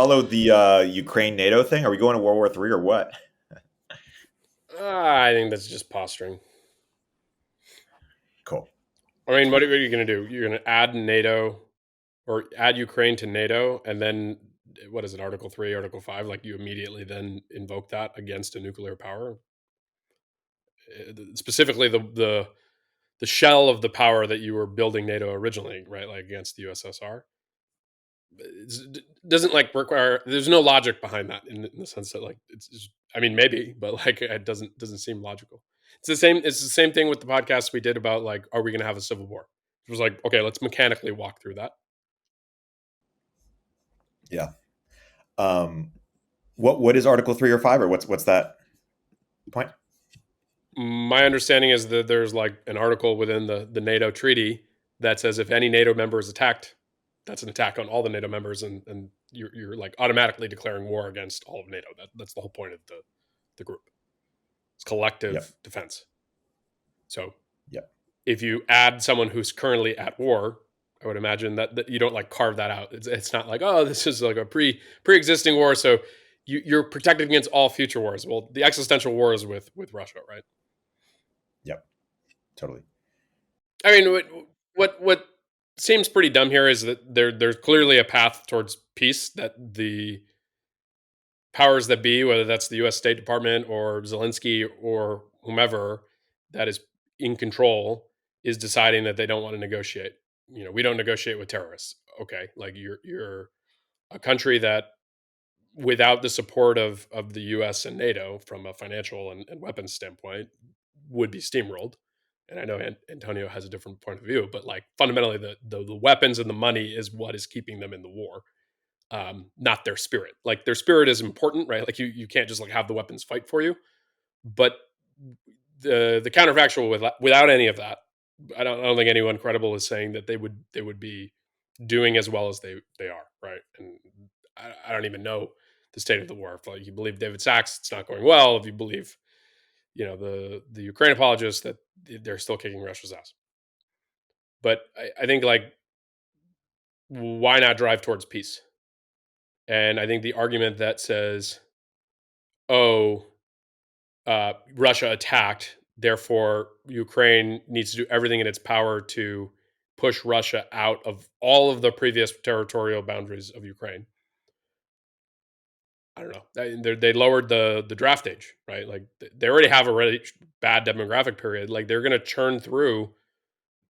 follow the Ukraine NATO thing? Are we going to World War III or what? I think that's just posturing. Cool. I mean, what are you going to do? You're going to add NATO or add Ukraine to NATO, and then what is it, Article 3, Article 5? Like you immediately then invoke that against a nuclear power? Specifically, the shell of the power that you were building NATO originally, right? Like against the USSR. It doesn't like require. There's no logic behind that in the sense that like it's. I mean, maybe, but like it doesn't seem logical. It's the same. It's the same thing with the podcast we did about like, are we going to have a civil war? It was like, okay, let's mechanically walk through that. Yeah. What is Article 3 or 5, or what's that point? My understanding is that there's like an article within the NATO treaty that says if any NATO member is attacked, that's an attack on all the NATO members, and you're like automatically declaring war against all of NATO. That's the whole point of the group. It's collective defense. So if you add someone who's currently at war, I would imagine that you don't like carve that out. It's not like, oh, this is like a pre-existing war, so you're protected against all future wars. Well, the existential war is with Russia, right? Yep, totally. I mean, what seems pretty dumb here is that there's clearly a path towards peace that the powers that be, whether that's the U.S. State Department or Zelensky or whomever that is in control, is deciding that they don't want to negotiate. You know, we don't negotiate with terrorists. Okay, like you're a country that, without the support of the U.S. and NATO from a financial and weapons standpoint, would be steamrolled. And I know Antonio has a different point of view, but like fundamentally, the weapons and the money is what is keeping them in the war, not their spirit. Like their spirit is important, right? Like you can't just like have the weapons fight for you. But the counterfactual without any of that, I don't think anyone credible is saying that they would be doing as well as they are, right? And I don't even know the state of the war. If like you believe David Sachs, it's not going well. If you believe, you know, the Ukraine apologists, that they're still kicking Russia's ass. But I think like, why not drive towards peace? And I think the argument that says, oh, Russia attacked, therefore Ukraine needs to do everything in its power to push Russia out of all of the previous territorial boundaries of Ukraine. I don't know. They lowered the draft age, right? Like they already have a really bad demographic period. Like they're going to churn through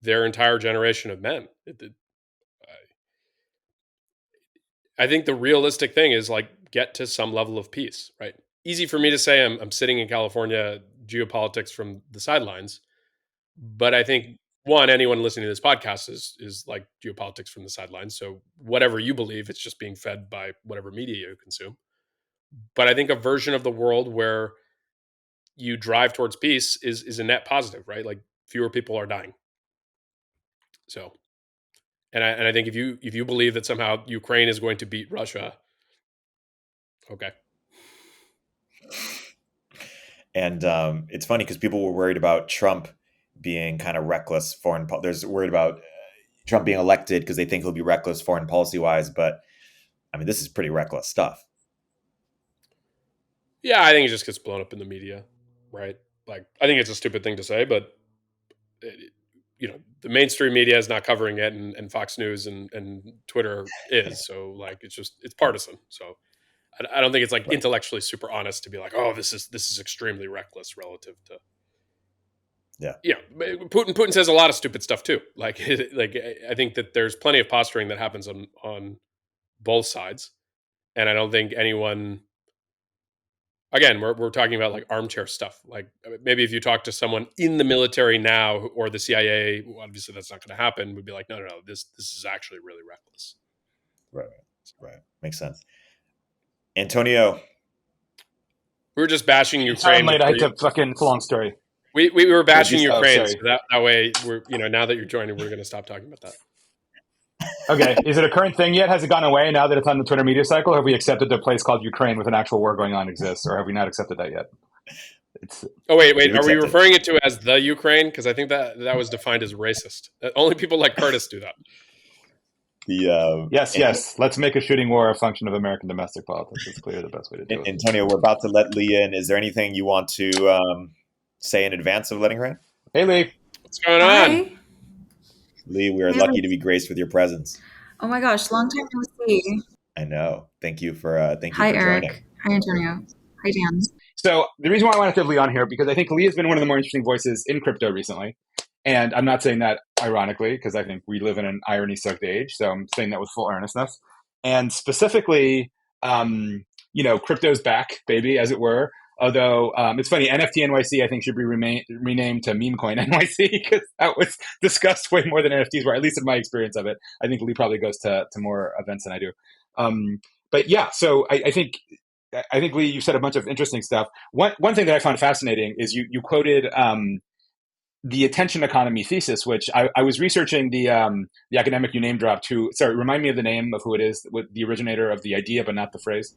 their entire generation of men. I think the realistic thing is like get to some level of peace, right? Easy for me to say I'm sitting in California, geopolitics from the sidelines, but I think anyone listening to this podcast is like geopolitics from the sidelines. So whatever you believe, it's just being fed by whatever media you consume. But I think a version of the world where you drive towards peace is a net positive, right? Like fewer people are dying. So, and I think if you believe that somehow Ukraine is going to beat Russia, okay. And it's funny because people were worried about Trump being kind of reckless foreign. There's worried about Trump being elected because they think he'll be reckless foreign policy wise. But I mean, this is pretty reckless stuff. Yeah, I think it just gets blown up in the media, right? Like, I think it's a stupid thing to say, but you know, the mainstream media is not covering it, and Fox News and Twitter is. So, like, it's partisan. So, I don't think it's like intellectually super honest to be like, oh, this is extremely reckless relative to. Yeah. Yeah, Putin says a lot of stupid stuff too. Like I think that there's plenty of posturing that happens on both sides, and I don't think anyone. Again, we're talking about like armchair stuff. Like maybe if you talk to someone in the military now or the CIA, obviously that's not going to happen. We'd be like, no, this is actually really reckless. Right. Makes sense. Antonio, we were just bashing Ukraine. I had to fucking. It's a long story. We were bashing Ukraine, so that way we're now that you're joining, we're going to stop talking about that. Okay, is it a current thing yet? Has it gone away now that it's on the Twitter media cycle? Have we accepted that a place called Ukraine with an actual war going on exists, or have we not accepted that yet? Oh wait, are we referring it to as the Ukraine? Because I think that was defined as racist. Only people like Curtis do that. Yes. Let's make a shooting war a function of American domestic politics. It's clearly the best way to do it. Antonio, we're about to let Lee in. Is there anything you want to say in advance of letting her in? Hey, Lee. What's going on? Hi. Lee, we are Hey, lucky Lee. to be graced with your presence. Oh my gosh, long time no see. I know. Thank you for Hi, joining. Erik. Hi, Antonio. Hi, Dan. So the reason why I wanted to have Lee on here, because I think Lee has been one of the more interesting voices in crypto recently. And I'm not saying that ironically, because I think we live in an irony-soaked age. So I'm saying that with full earnestness. And specifically, crypto's back, baby, as it were. Although it's funny, NFT NYC I think should be renamed to Meme Coin NYC, because that was discussed way more than NFTs were, at least in my experience of it. I think Lee probably goes to more events than I do. But yeah, so I think Lee, you said a bunch of interesting stuff. One thing that I found fascinating is you quoted the attention economy thesis, which I was researching the academic you name dropped. Sorry, remind me of the name of who it is, the originator of the idea, but not the phrase.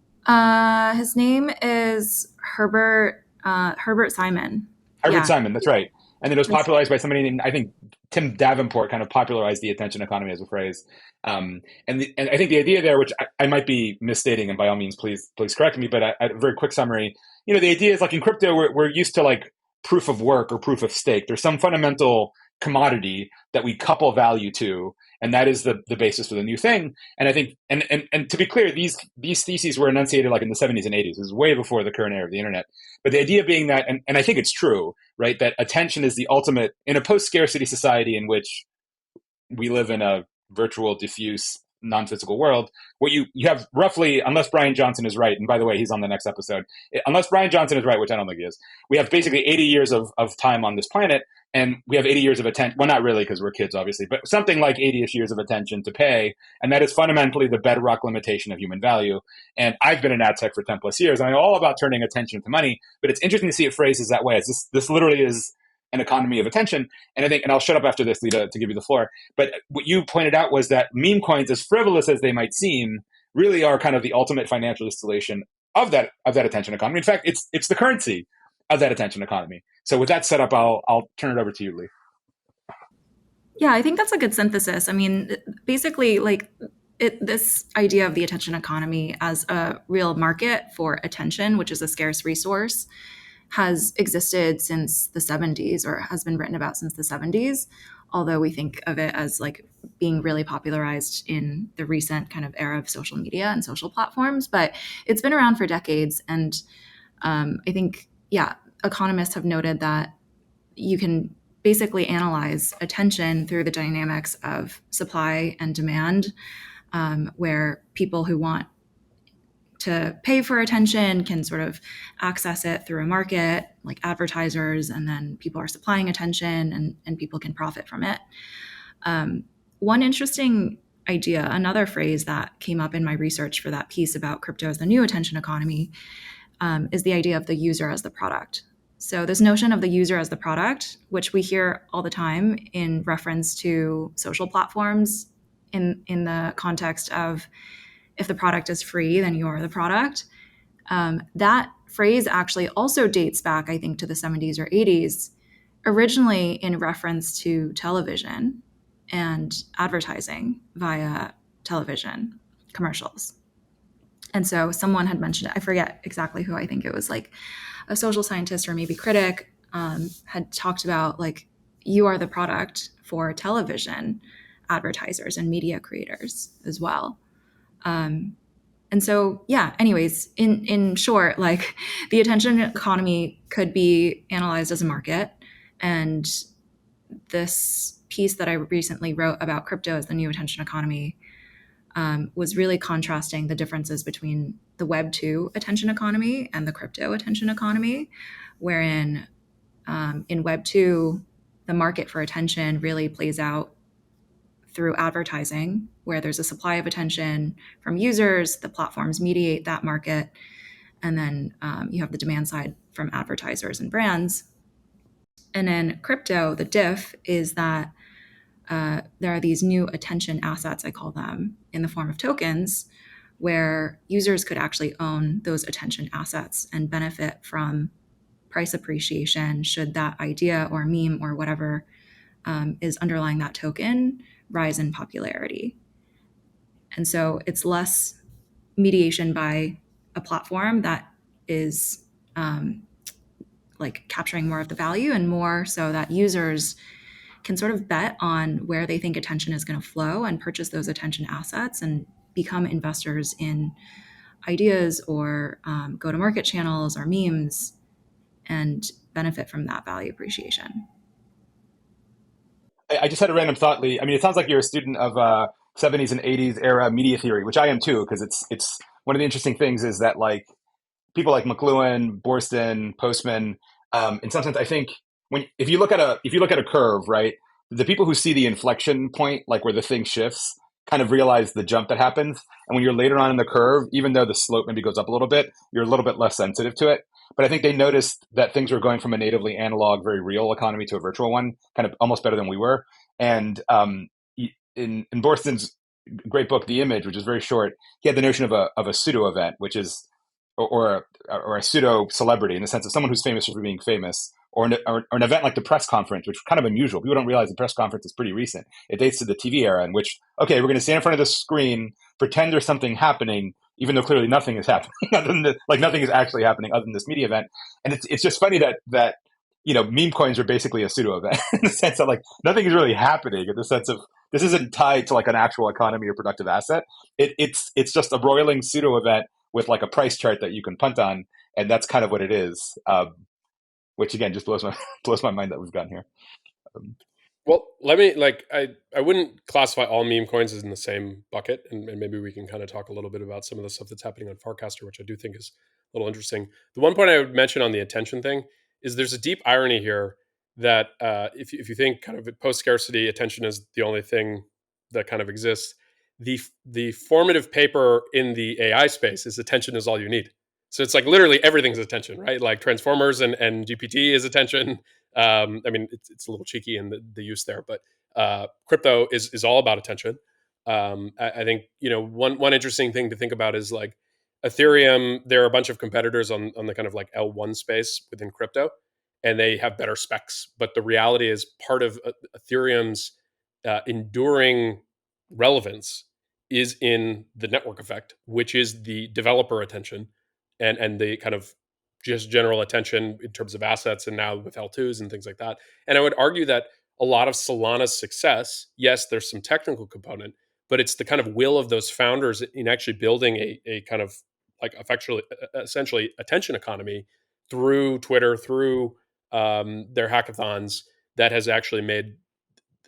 His name is Herbert Simon. Herbert Simon, that's right. And then it was popularized by somebody named, I think, Tim Davenport kind of popularized the attention economy as a phrase. And I think the idea there, which I might be misstating, and by all means, please correct me, but a very quick summary, the idea is like in crypto, we're used to like proof of work or proof of stake. There's some fundamental commodity that we couple value to, and that is the basis for the new thing. And I think, and to be clear, these theses were enunciated like in the 70s and 80s. It was way before the current era of the internet. But the idea being that, and I think it's true, right, that attention is the ultimate, in a post-scarcity society in which we live in a virtual, diffuse, non-physical world, what you have roughly, unless Brian Johnson is right, and by the way, he's on the next episode, unless Brian Johnson is right, which I don't think he is, we have basically 80 years of time on this planet, and we have 80 years of attention, well, not really because we're kids, obviously, but something like 80-ish years of attention to pay, and that is fundamentally the bedrock limitation of human value. And I've been in ad tech for 10 plus years, and I'm all about turning attention to money, but it's interesting to see it phrases that way, as this literally is an economy of attention. And I think, and I'll shut up after this, Lita, to give you the floor. But what you pointed out was that meme coins, as frivolous as they might seem, really are kind of the ultimate financial installation of that attention economy. In fact, it's the currency of that attention economy. So with that set up, I'll turn it over to you, Lee. Yeah, I think that's a good synthesis. I mean, basically, like this idea of the attention economy as a real market for attention, which is a scarce resource, has existed since the 70s, or has been written about since the 70s, although we think of it as like being really popularized in the recent kind of era of social media and social platforms. But it's been around for decades. And I think, economists have noted that you can basically analyze attention through the dynamics of supply and demand, where people who want to pay for attention can sort of access it through a market like advertisers, and then people are supplying attention and people can profit from it. One interesting idea, another phrase that came up in my research for that piece about crypto as the new attention economy, is the idea of the user as the product. So this notion of the user as the product, which we hear all the time in reference to social platforms in the context of, if the product is free, then you're the product. That phrase actually also dates back, I think, to the 70s or 80s, originally in reference to television and advertising via television commercials. And so someone had mentioned it, I forget exactly who, I think it was like a social scientist or maybe critic, had talked about like, you are the product for television advertisers and media creators as well. And so, anyways, in short, like the attention economy could be analyzed as a market. And this piece that I recently wrote about crypto as the new attention economy was really contrasting the differences between the Web 2 attention economy and the crypto attention economy, wherein in Web 2, the market for attention really plays out through advertising, where there's a supply of attention from users, the platforms mediate that market, and then you have the demand side from advertisers and brands. And in crypto, the diff is that there are these new attention assets, I call them, in the form of tokens, where users could actually own those attention assets and benefit from price appreciation should that idea or meme or whatever is underlying that token rise in popularity. And so it's less mediation by a platform that is like capturing more of the value, and more so that users can sort of bet on where they think attention is going to flow and purchase those attention assets and become investors in ideas or go-to-market channels or memes and benefit from that value appreciation. I just had a random thought, Lee. I mean, it sounds like you're a student of 70s and 80s era media theory, which I am too, because it's one of the interesting things is that like people like McLuhan, Borston, Postman, in some sense, I think if you look at a curve, right, the people who see the inflection point, like where the thing shifts, kind of realize the jump that happens. And when you're later on in the curve, even though the slope maybe goes up a little bit, you're a little bit less sensitive to it. But I think they noticed that things were going from a natively analog, very real economy to a virtual one, kind of almost better than we were. And in Borston's great book, The Image, which is very short, he had the notion of a pseudo event, which is or a pseudo celebrity in the sense of someone who's famous for being famous, or an event like the press conference, which is kind of unusual. People don't realize the press conference is pretty recent. It dates to the TV era in which, okay, we're going to stand in front of the screen, pretend there's something happening, even though clearly nothing is happening, other than nothing is actually happening other than this media event. And it's just funny that meme coins are basically a pseudo event in the sense that like nothing is really happening, in the sense of this isn't tied to like an actual economy or productive asset. It's just a roiling pseudo event with like a price chart that you can punt on, and that's kind of what it is. Which again just blows my mind that we've gotten here. Well, let me I wouldn't classify all meme coins as in the same bucket, and maybe we can kind of talk a little bit about some of the stuff that's happening on Farcaster, which I do think is a little interesting. The one point I would mention on the attention thing is there's a deep irony here that if you think kind of post scarcity attention is the only thing that kind of exists, the formative paper in the AI space is attention is all you need. So it's like literally everything's attention, right? Like Transformers and GPT is attention. I mean, it's a little cheeky in the use there, but crypto is all about attention. I think one interesting thing to think about is like Ethereum. There are a bunch of competitors on the kind of like L1 space within crypto, and they have better specs. But the reality is, part of Ethereum's enduring relevance is in the network effect, which is the developer attention and the kind of just general attention in terms of assets, and now with L2s and things like that. And I would argue that a lot of Solana's success, yes, there's some technical component, but it's the kind of will of those founders in actually building a kind of like essentially attention economy through Twitter, through their hackathons, that has actually made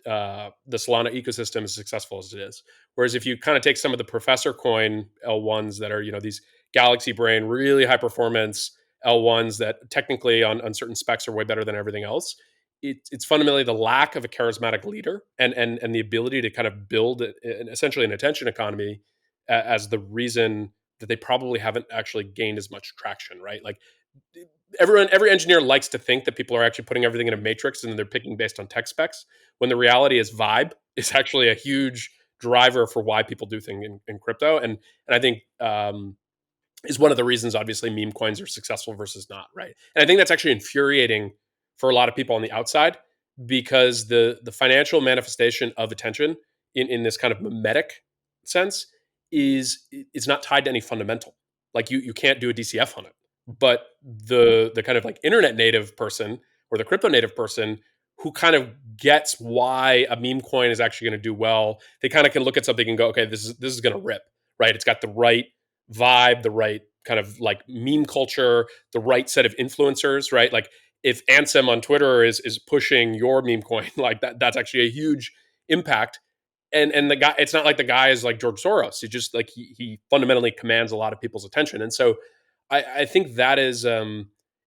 the Solana ecosystem as successful as it is. Whereas if you kind of take some of the Professor Coin L1s that are, these Galaxy Brain, really high performance L1s that technically on certain specs are way better than everything else, it's fundamentally the lack of a charismatic leader and the ability to kind of build essentially an attention economy as the reason that they probably haven't actually gained as much traction, right? Like every engineer likes to think that people are actually putting everything in a matrix and they're picking based on tech specs, when the reality is vibe is actually a huge driver for why people do things in crypto. And I think is one of the reasons, obviously, meme coins are successful versus not, right? And I think that's actually infuriating for a lot of people on the outside, because the financial manifestation of attention in this kind of memetic sense is not tied to any fundamental. Like you can't do a DCF on it. But the kind of like internet native person or the crypto native person who kind of gets why a meme coin is actually going to do well, they kind of can look at something and go, okay, this is going to rip, right? It's got the right vibe, the right kind of like meme culture, the right set of influencers, right? Like if Ansem on Twitter is pushing your meme coin, like that's actually a huge impact. And the guy, it's not like the guy is like George Soros. He just like he fundamentally commands a lot of people's attention. And so I think that is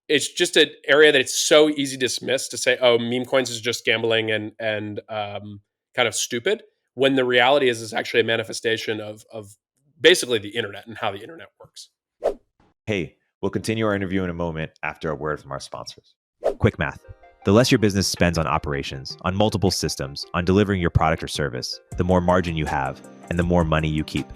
it's just an area that it's so easy to dismiss, to say, oh, meme coins is just gambling and kind of stupid, when the reality is it's actually a manifestation of basically the internet and how the internet works. Hey, we'll continue our interview in a moment after a word from our sponsors. Quick math. The less your business spends on operations, on multiple systems, on delivering your product or service, the more margin you have and the more money you keep.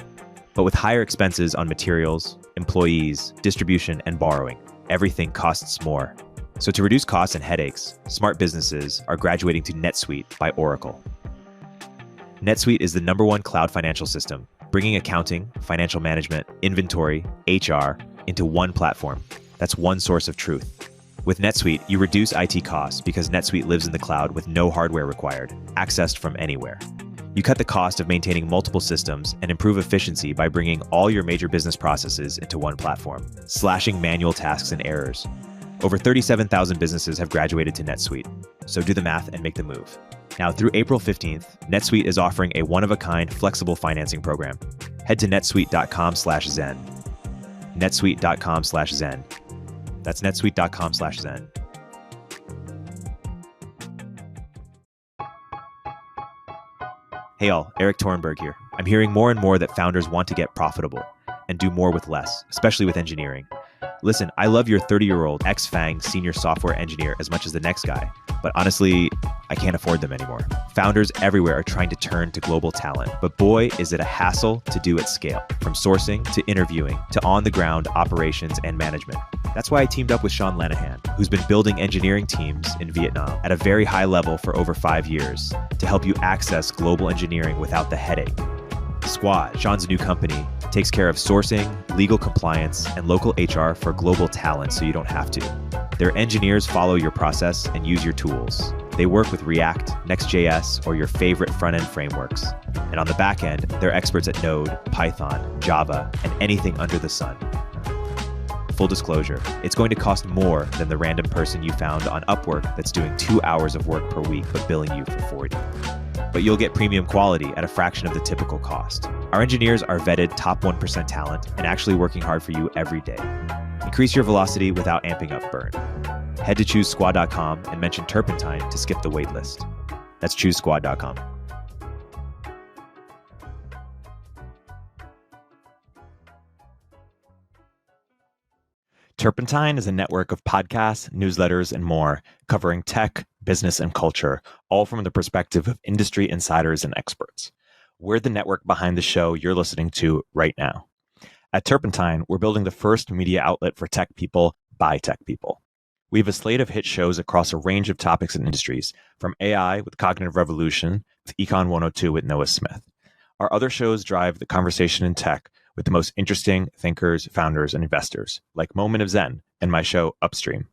But with higher expenses on materials, employees, distribution, and borrowing, everything costs more. So to reduce costs and headaches, smart businesses are graduating to NetSuite by Oracle. NetSuite is the #1 cloud financial system, bringing accounting, financial management, inventory, HR into one platform. That's one source of truth. With NetSuite, you reduce IT costs because NetSuite lives in the cloud with no hardware required, accessed from anywhere. You cut the cost of maintaining multiple systems and improve efficiency by bringing all your major business processes into one platform, slashing manual tasks and errors. Over 37,000 businesses have graduated to NetSuite, so do the math and make the move. Now, through April 15th, NetSuite is offering a one-of-a-kind flexible financing program. Head to netsuite.com/zen. netsuite.com/zen. That's netsuite.com/zen. Hey all, Erik Torenberg here. I'm hearing more and more that founders want to get profitable and do more with less, especially with engineering. Listen, I love your 30-year-old ex-FANG senior software engineer as much as the next guy, but honestly, I can't afford them anymore. Founders everywhere are trying to turn to global talent, but boy, is it a hassle to do at scale, from sourcing to interviewing to on-the-ground operations and management. That's why I teamed up with Sean Lanahan, who's been building engineering teams in Vietnam at a very high level for over 5 years to help you access global engineering without the headache. Squad, Sean's new company, takes care of sourcing, legal compliance, and local HR for global talent so you don't have to. Their engineers follow your process and use your tools. They work with React, Next.js, or your favorite front-end frameworks. And on the back end, they're experts at Node, Python, Java, and anything under the sun. Full disclosure, it's going to cost more than the random person you found on Upwork that's doing 2 hours of work per week but billing you for 40. But you'll get premium quality at a fraction of the typical cost. Our engineers are vetted top 1% talent and actually working hard for you every day. Increase your velocity without amping up burn. Head to choosesquad.com and mention Turpentine to skip the waitlist. That's choosesquad.com. Turpentine is a network of podcasts, newsletters, and more covering tech, business, and culture, all from the perspective of industry insiders and experts. We're the network behind the show you're listening to right now. At Turpentine, we're building the first media outlet for tech people by tech people. We have a slate of hit shows across a range of topics and industries, from AI with Cognitive Revolution to Econ 102 with Noah Smith. Our other shows drive the conversation in tech with the most interesting thinkers, founders, and investors, like Moment of Zen and my show Upstream.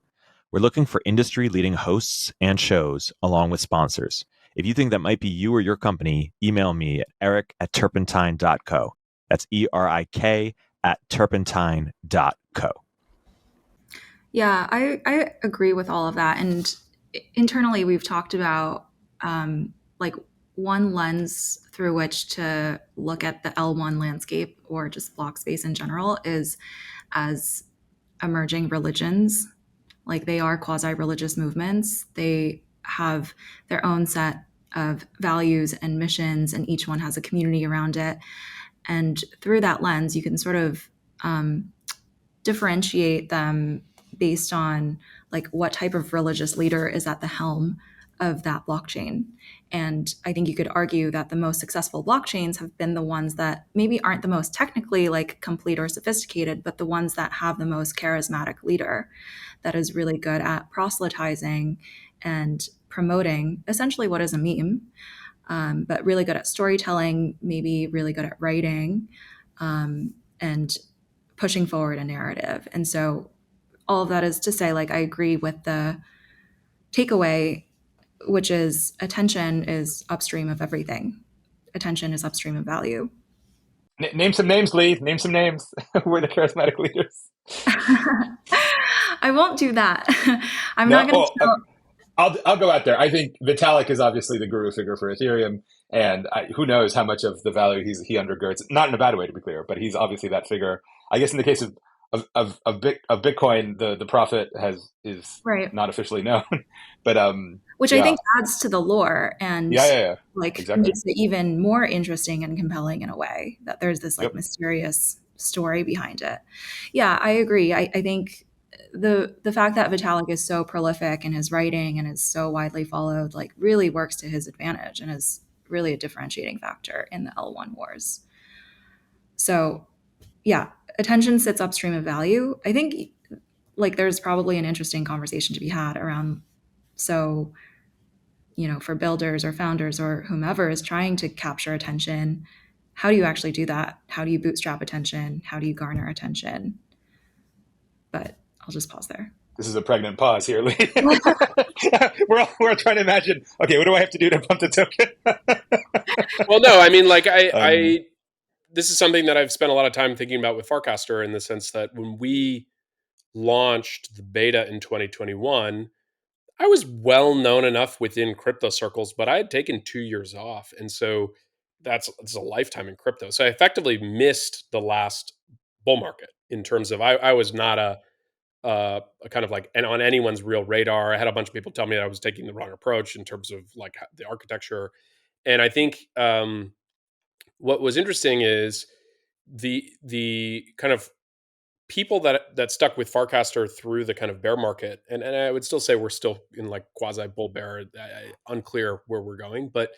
We're looking for industry-leading hosts and shows along with sponsors. If you think that might be you or your company, email me at erik@turpentine.co. That's ERIK@turpentine.co. Yeah, I agree with all of that. And internally, we've talked about like one lens through which to look at the L1 landscape or just block space in general is as emerging religions. Like they are quasi-religious movements. They have their own set of values and missions, and each one has a community around it. And through that lens, you can sort of differentiate them based on like what type of religious leader is at the helm of that blockchain. And I think you could argue that the most successful blockchains have been the ones that maybe aren't the most technically like complete or sophisticated, but the ones that have the most charismatic leader that is really good at proselytizing and promoting essentially what is a meme, but really good at storytelling, maybe really good at writing, and pushing forward a narrative. And so all of that is to say, like, I agree with the takeaway, which is attention is upstream of everything. Attention is upstream of value. Name some names, Lee. Name some names. We're the charismatic leaders. I won't do that. I'm not going to. I'll go out there. I think Vitalik is obviously the guru figure for Ethereum, and who knows how much of the value he undergirds. Not in a bad way, to be clear, but he's obviously that figure. I guess in the case of Bitcoin, the profit is right. not officially known, but which I think adds to the lore and like exactly. makes it even more interesting and compelling in a way that there's this like mysterious story behind it. Yeah, I agree. I think the fact that Vitalik is so prolific in his writing and is so widely followed like really works to his advantage and is really a differentiating factor in the L1 wars. So yeah, attention sits upstream of value. I think like there's probably an interesting conversation to be had around, so, you know, for builders or founders or whomever is trying to capture attention, how do you actually do that? How do you bootstrap attention? How do you garner attention? But I'll just pause there. This is a pregnant pause here, Lee. we're trying to imagine, okay, what do I have to do to pump the token? Well, no, I mean, like I this is something that I've spent a lot of time thinking about with Farcaster, in the sense that when we launched the beta in 2021, I was well known enough within crypto circles, but I had taken 2 years off. And so it's a lifetime in crypto. So I effectively missed the last bull market, in terms of I was not a kind of like, and on anyone's real radar. I had a bunch of people tell me that I was taking the wrong approach in terms of like the architecture. And I think what was interesting is the kind of people that stuck with Farcaster through the kind of bear market, and I would still say we're still in like quasi bull bear, unclear where we're going, but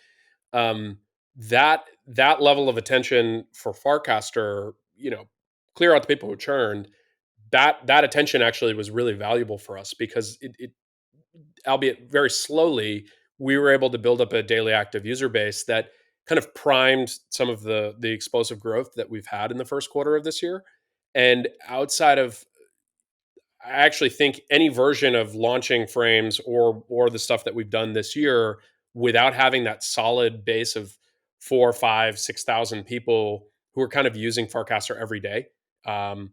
um, that level of attention for Farcaster, clear out the people who churned. That attention actually was really valuable for us, because it albeit very slowly, we were able to build up a daily active user base that kind of primed some of the explosive growth that we've had in the first quarter of this year. And outside of, I actually think any version of launching frames or the stuff that we've done this year, without having that solid base of 4, 5, 6,000 people who are kind of using Farcaster every day, um,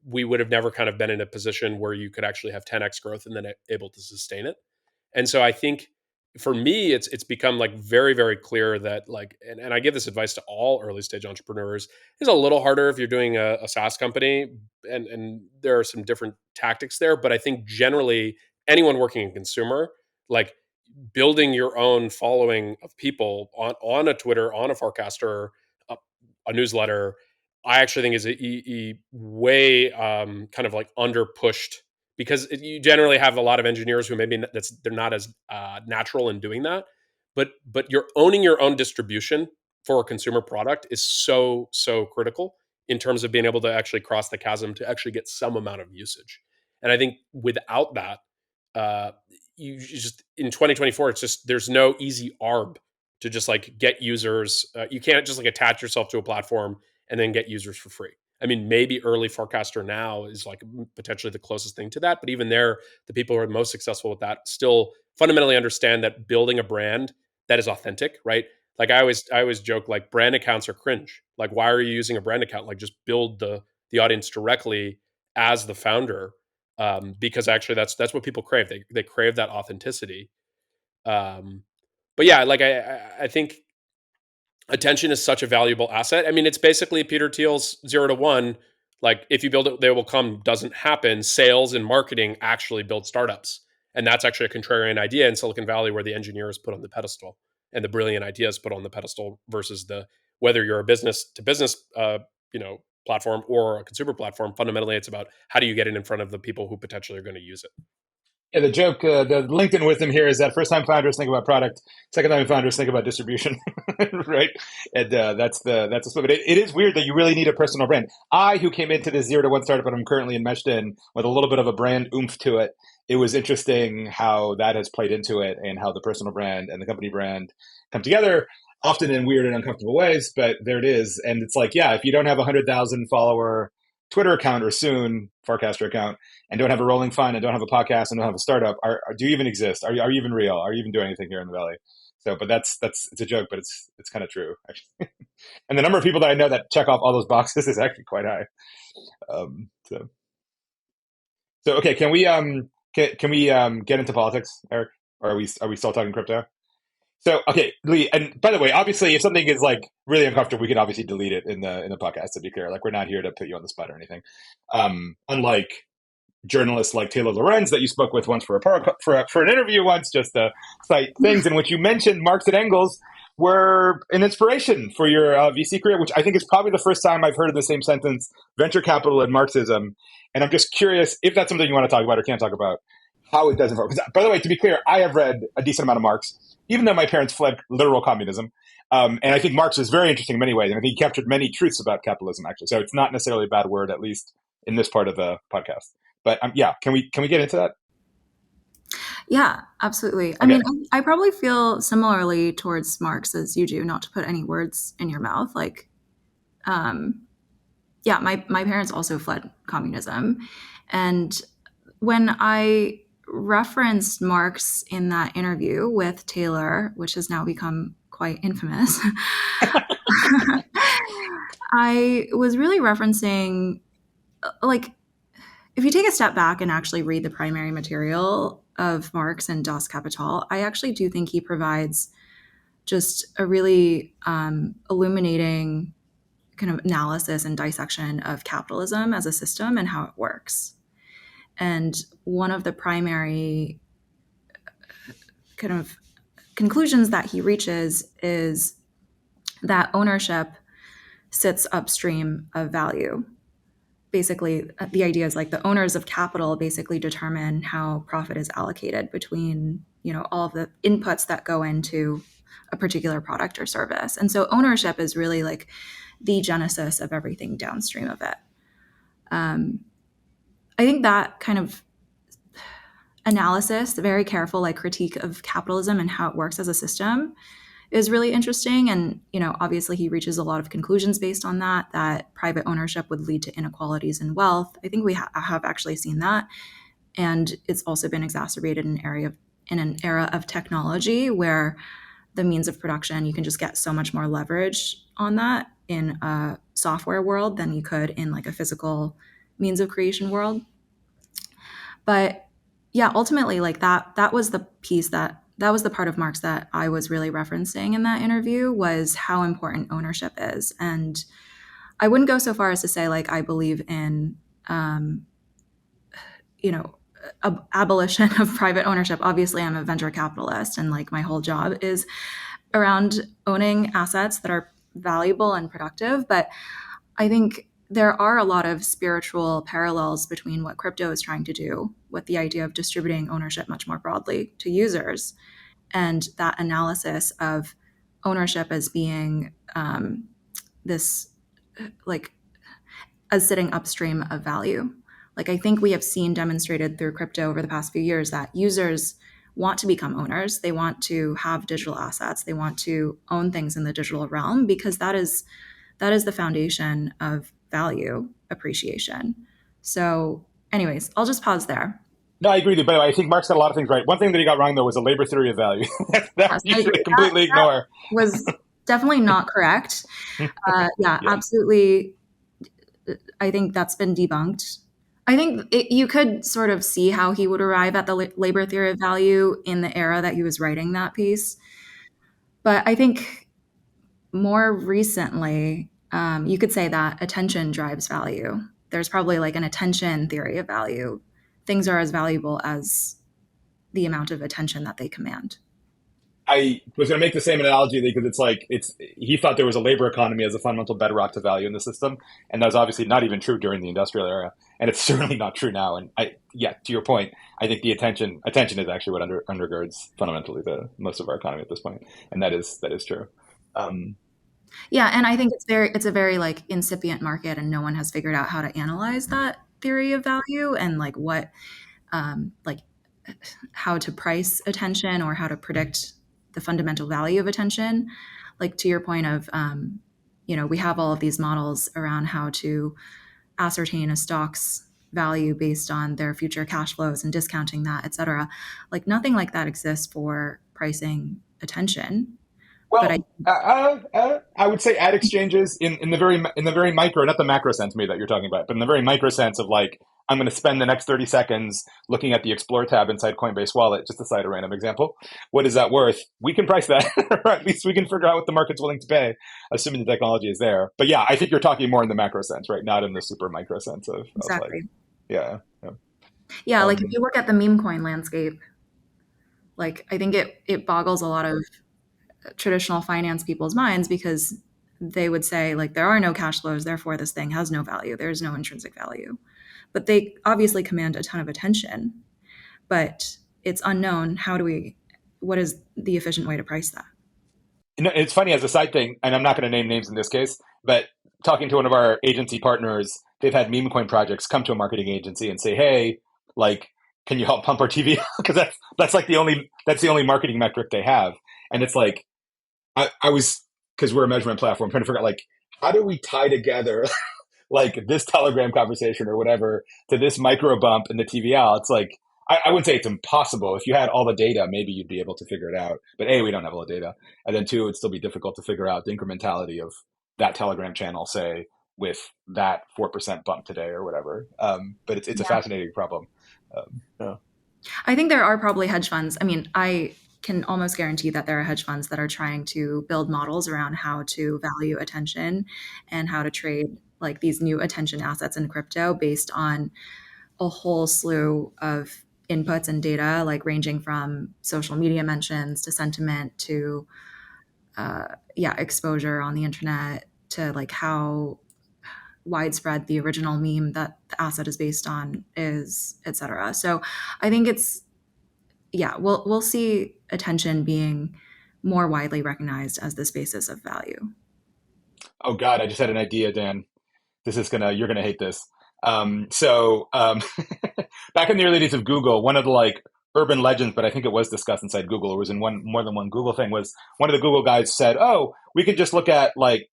we would have never kind of been in a position where you could actually have 10x growth and then able to sustain it. And so I think for me, it's become like very, very clear that like, and I give this advice to all early stage entrepreneurs, it's a little harder if you're doing a SaaS company, and there are some different tactics there. But I think generally anyone working in consumer, like building your own following of people on a Twitter, on a Farcaster, a newsletter, I actually think is a way kind of like under pushed, because you generally have a lot of engineers who maybe they're not as natural in doing that, but you're owning your own distribution for a consumer product is so critical in terms of being able to actually cross the chasm to actually get some amount of usage. And I think without that, uh, you just in 2024, it's just there's no easy arb to just like get users. You can't just like attach yourself to a platform and then get users for free. I mean, maybe early Farcaster now is like potentially the closest thing to that. But even there, the people who are most successful with that still fundamentally understand that building a brand that is authentic, right? Like I always joke, like brand accounts are cringe. Like, why are you using a brand account? Like, just build the audience directly as the founder, because actually that's what people crave. They crave that authenticity. Um, but yeah, like I think attention is such a valuable asset. I mean, it's basically Peter Thiel's 0 to 1. Like, if you build it, they will come doesn't happen. Sales and marketing actually build startups. And that's actually a contrarian idea in Silicon Valley, where the engineer is put on the pedestal and the brilliant idea is put on the pedestal, versus whether you're a business to business, platform or a consumer platform. Fundamentally, it's about how do you get it in front of the people who potentially are going to use it. Yeah, the joke, the LinkedIn wisdom here is that first-time founders think about product, second-time founders think about distribution, right? And that's the split. But it is weird that you really need a personal brand. I, who came into this 0 to 1 startup that I'm currently enmeshed in with a little bit of a brand oomph to it, it was interesting how that has played into it, and how the personal brand and the company brand come together, often in weird and uncomfortable ways. But there it is, and it's like, yeah, if you don't have a 100,000 follower Twitter account, or soon Farcaster account, and don't have a rolling fund, and don't have a podcast, and don't have a startup, do you even exist? Are you even real? Are you even doing anything here in the Valley? So, but that's it's a joke, but it's kind of true, actually. And the number of people that I know that check off all those boxes is actually quite high. So okay, can we get into politics, Erik? Or are we still talking crypto? So, okay, Lee, and by the way, obviously, if something is like really uncomfortable, we can obviously delete it in the podcast, to be clear. Like, we're not here to put you on the spot or anything. Unlike journalists like Taylor Lorenz that you spoke with once for an interview once, just to cite things in which you mentioned Marx and Engels were an inspiration for your VC career, which I think is probably the first time I've heard in the same sentence venture capital and Marxism. And I'm just curious if that's something you want to talk about or can't talk about, how it doesn't work. Because, by the way, to be clear, I have read a decent amount of Marx, even though my parents fled literal communism. And I think Marx is very interesting in many ways. And I think he captured many truths about capitalism, actually. So it's not necessarily a bad word, at least in this part of the podcast. But yeah, can we get into that? Yeah, absolutely. I mean, I probably feel similarly towards Marx as you do, not to put any words in your mouth. Like, yeah, my parents also fled communism. And when I referenced Marx in that interview with Taylor, which has now become quite infamous, I was really referencing, like, if you take a step back and actually read the primary material of Marx and Das Kapital, I actually do think he provides just a really illuminating kind of analysis and dissection of capitalism as a system and how it works. And one of the primary kind of conclusions that he reaches is that ownership sits upstream of value. Basically, the idea is like the owners of capital basically determine how profit is allocated between, all of the inputs that go into a particular product or service. And so ownership is really like the genesis of everything downstream of it. I think that kind of analysis, the very careful like critique of capitalism and how it works as a system, is really interesting. And obviously he reaches a lot of conclusions based on that private ownership would lead to inequalities in wealth. I think we have actually seen that, and it's also been exacerbated in an era of technology where the means of production, you can just get so much more leverage on that in a software world than you could in like a physical means of creation world. But yeah, ultimately, like that was the piece that was the part of Marx that I was really referencing in that interview, was how important ownership is. And I wouldn't go so far as to say like I believe in abolition of private ownership. Obviously, I'm a venture capitalist, and like my whole job is around owning assets that are valuable and productive. But I think there are a lot of spiritual parallels between what crypto is trying to do with the idea of distributing ownership much more broadly to users, and that analysis of ownership as being this, like, as sitting upstream of value. Like, I think we have seen demonstrated through crypto over the past few years that users want to become owners. They want to have digital assets. They want to own things in the digital realm, because that is the foundation of value appreciation. So anyways, I'll just pause there. No, I agree with you. By the way, I think Marx got a lot of things right. One thing that he got wrong, though, was a labor theory of value. that you should completely ignore. That was definitely not correct. Yeah, absolutely. I think that's been debunked. I think you could sort of see how he would arrive at the labor theory of value in the era that he was writing that piece. But I think more recently, you could say that attention drives value. There's probably like an attention theory of value. Things are as valuable as the amount of attention that they command. I was going to make the same analogy because he thought there was a labor economy as a fundamental bedrock to value in the system, and that was obviously not even true during the industrial era, and it's certainly not true now. And to your point, I think the attention is actually what undergirds fundamentally the most of our economy at this point, and that is true. Yeah, and I think it's a very like incipient market, and no one has figured out how to analyze that theory of value and like what, like how to price attention or how to predict the fundamental value of attention. Like to your point of, we have all of these models around how to ascertain a stock's value based on their future cash flows and discounting that, et cetera. Like nothing like that exists for pricing attention. Well, I would say ad exchanges in the very micro, not the macro sense maybe that you're talking about, but in the very micro sense of like, I'm going to spend the next 30 seconds looking at the Explore tab inside Coinbase Wallet, just to cite a random example. What is that worth? We can price that, or at least we can figure out what the market's willing to pay, assuming the technology is there. But yeah, I think you're talking more in the macro sense, right? Not in the super micro sense of exactly. Yeah. Like if you look at the meme coin landscape, like I think it boggles a lot of traditional finance people's minds, because they would say like there are no cash flows, therefore this thing has no value. There's no intrinsic value. But they obviously command a ton of attention, but it's unknown. What is the efficient way to price that? It's funny as a side thing, and I'm not going to name names in this case, but talking to one of our agency partners, they've had meme coin projects come to a marketing agency and say, hey, like, can you help pump our TV? Because that's the only marketing metric they have. And it's like, I was, because we're a measurement platform, trying to figure out like, how do we tie together like this Telegram conversation or whatever to this micro bump in the TVL? It's like, I wouldn't say it's impossible. If you had all the data, maybe you'd be able to figure it out. But A, we don't have all the data. And then two, it'd still be difficult to figure out the incrementality of that Telegram channel, say, with that 4% bump today or whatever. But it's a fascinating problem. Yeah. I think there are probably hedge funds. I mean, I can almost guarantee that there are hedge funds that are trying to build models around how to value attention and how to trade like these new attention assets in crypto based on a whole slew of inputs and data, like ranging from social media mentions to sentiment to exposure on the internet to like how widespread the original meme that the asset is based on is, etc. So I think it's we'll see attention being more widely recognized as this basis of value. Oh God, I just had an idea, Dan. You're gonna hate this. Back in the early days of Google, one of the like urban legends, but I think it was discussed inside Google, or was in more than one Google thing, was one of the Google guys said, "Oh, we could just look at like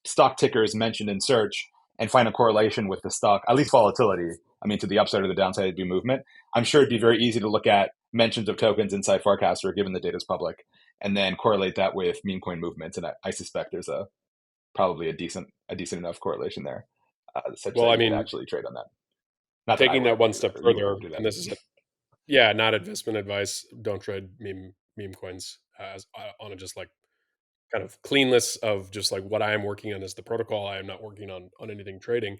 stock tickers mentioned in search and find a correlation with the stock, at least volatility. I mean, to the upside or the downside, it'd be movement. I'm sure it'd be very easy to look at mentions of tokens inside Farcaster, given the data is public, and then correlate that with meme coin movements. And I suspect there's probably a decent enough correlation there, such Well, that I you could mean, actually trade on that. Not that I taking would that one do step that, or you would further, ever do that. and this is not investment advice. Don't trade meme coins as on a just like kind of clean list of just like what I am working on is the protocol. I am not working on anything trading.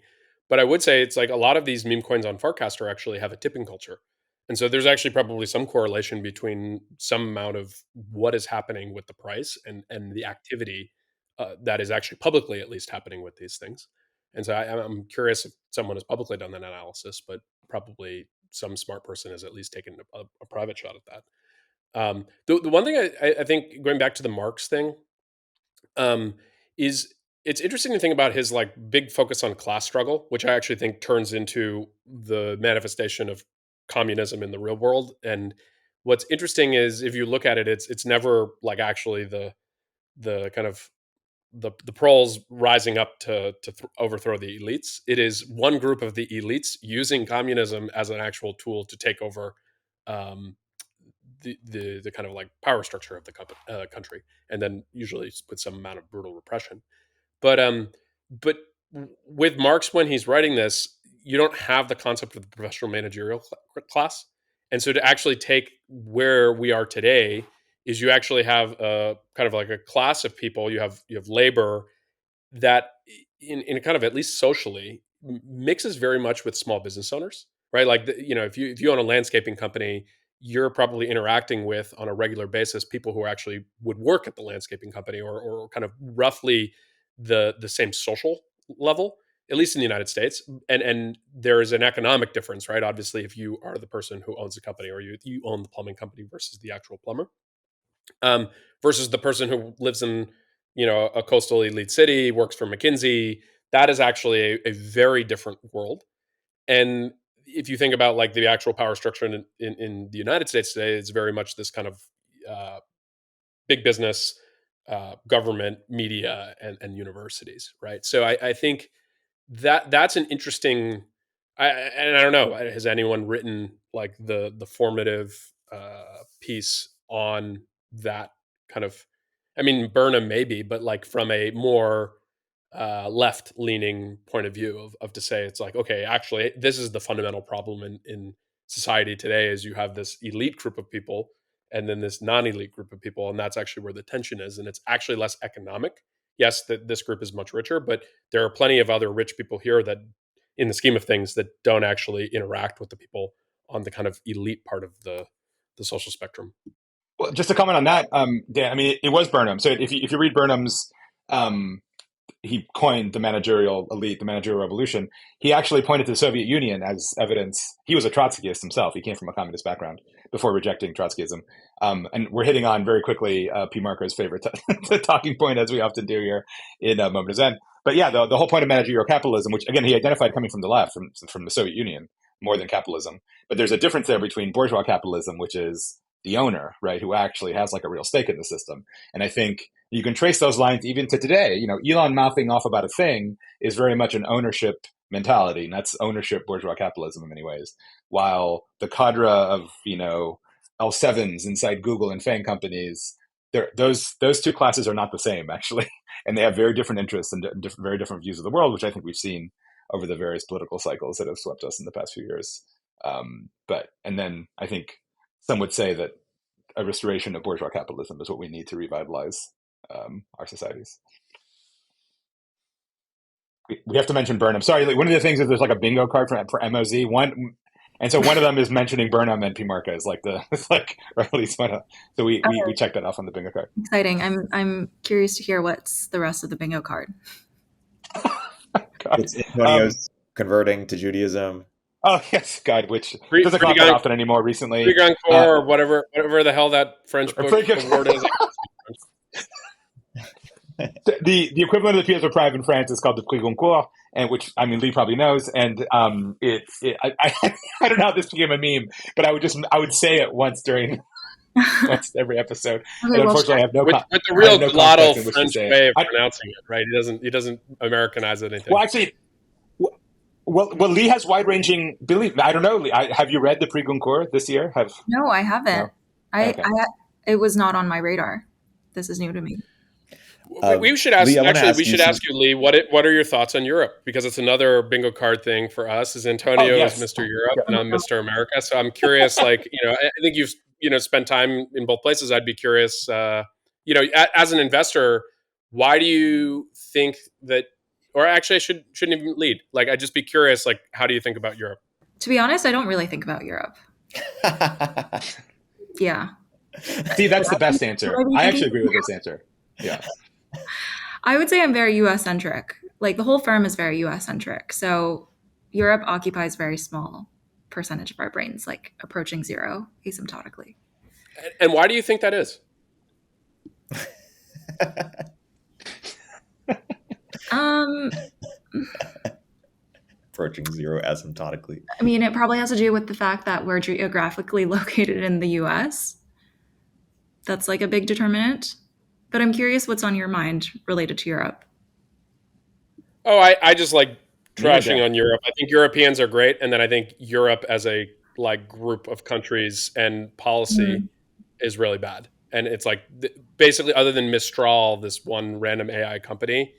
But I would say it's like a lot of these meme coins on Farcaster actually have a tipping culture. And so there's actually probably some correlation between some amount of what is happening with the price and the activity that is actually publicly at least happening with these things. And so I'm curious if someone has publicly done that analysis, but probably some smart person has at least taken a private shot at that. The one thing I think, going back to the Marx thing, is it's interesting to think about his like big focus on class struggle, which I actually think turns into the manifestation of communism in the real world. And what's interesting is if you look at it, it's never like actually the kind of the proles rising up to overthrow the elites. It is one group of the elites using communism as an actual tool to take over um, the kind of like power structure of the country, and then usually with some amount of brutal repression. But but with Marx, when he's writing this, you don't have the concept of the professional managerial class, and so to actually take where we are today is you actually have a kind of like a class of people. You have labor that in a kind of at least socially mixes very much with small business owners, right? Like if you own a landscaping company, you're probably interacting with on a regular basis people who actually would work at the landscaping company or kind of roughly the same social level, at least in the United States. And there is an economic difference, right? Obviously, if you are the person who owns the company or you own the plumbing company versus the actual plumber, um, versus the person who lives in a coastal elite city, works for McKinsey. That is actually a very different world. And if you think about like the actual power structure in the United States today, it's very much this kind of uh, big business, government, media, and universities, right? So I think that's an interesting. And I don't know. Has anyone written like the formative piece on that kind of? I mean, Burnham maybe, but like from a more left leaning point of view of to say it's like, okay, actually, this is the fundamental problem in society today is you have this elite group of people and then this non-elite group of people, and that's actually where the tension is, and it's actually less economic. Yes, that this group is much richer, but there are plenty of other rich people here that, in the scheme of things, that don't actually interact with the people on the kind of elite part of the social spectrum. Well, just to comment on that, Dan, I mean, it was Burnham. So if you read Burnham's, he coined the managerial elite, the managerial revolution. He actually pointed to the Soviet Union as evidence. He was a Trotskyist himself. He came from a communist background before rejecting Trotskyism. And we're hitting on very quickly P. Marco's favorite talking point, as we often do here in Moment of Zen. But yeah, the whole point of managerial capitalism, which again he identified coming from the left, from the Soviet Union, more than capitalism. But there's a difference there between bourgeois capitalism, which is the owner, right, who actually has like a real stake in the system. And I think You can trace those lines even to today. You know, Elon mouthing off about a thing is very much an ownership mentality, and that's ownership bourgeois capitalism in many ways. While the cadre of, you know, L7s inside Google and FANG companies, those two classes are not the same, actually. And they have very different interests and very different views of the world, which I think we've seen over the various political cycles that have swept us in the past few years. And then I think some would say that a restoration of bourgeois capitalism is what we need to revitalize our societies. We have to mention Burnham. Sorry, one of the things is there's like a bingo card for MOZ. And so one of them is mentioning Burnham and P. Marca is like it's like, or at least one of, so we checked that off on the bingo card. Exciting. I'm curious to hear what's the rest of the bingo card. It's Antonio's converting to Judaism. Oh yes, God, which doesn't come up that often anymore recently. Prix Goncourt, or whatever the hell that French book award is. The equivalent of the Pulitzer Prize in France is called the Prix Goncourt, and which, I mean, Lee probably knows. And I don't know how this became a meme, but I would say it once during every episode. Okay, and unfortunately, I have no with the real glottal French way of pronouncing it, right? He doesn't Americanize anything. Well, actually, well, Lee has wide-ranging belief. I don't know, Lee. Have you read the Prix Goncourt this year? No, I haven't. No? Okay. It was not on my radar. This is new to me. We should ask. Lee, we should ask you, Lee. What are your thoughts on Europe? Because it's another bingo card thing for us. Is Antonio is Mr. Europe and I'm Mr. America. So I'm curious. Like, I think you've spent time in both places. I'd be curious. As an investor, why do you think that? Or actually, I shouldn't even lead. Like, I'd just be curious. Like, how do you think about Europe? To be honest, I don't really think about Europe. Yeah. See, that's the best answer. I actually agree with this answer. Yeah. I would say I'm very US centric. Like, the whole firm is very US centric. So Europe occupies a very small percentage of our brains, like approaching zero asymptotically. And why do you think that is? Approaching zero asymptotically. I mean, it probably has to do with the fact that we're geographically located in the US. That's like a big determinant. But I'm curious what's on your mind related to Europe. Oh, I just like trashing on Europe. I think Europeans are great. And then I think Europe as a group of countries and policy is really bad. And it's like, basically, other than Mistral, this one random AI company,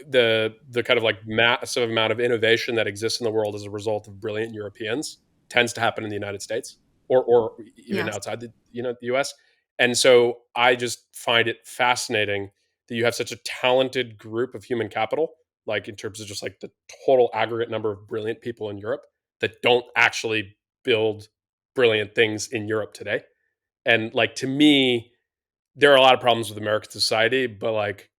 the kind of like massive amount of innovation that exists in the world as a result of brilliant Europeans tends to happen in the United States or even outside the US. And so I just find it fascinating that you have such a talented group of human capital, like in terms of just like the total aggregate number of brilliant people in Europe that don't actually build brilliant things in Europe today. And like, to me, there are a lot of problems with American society, but like,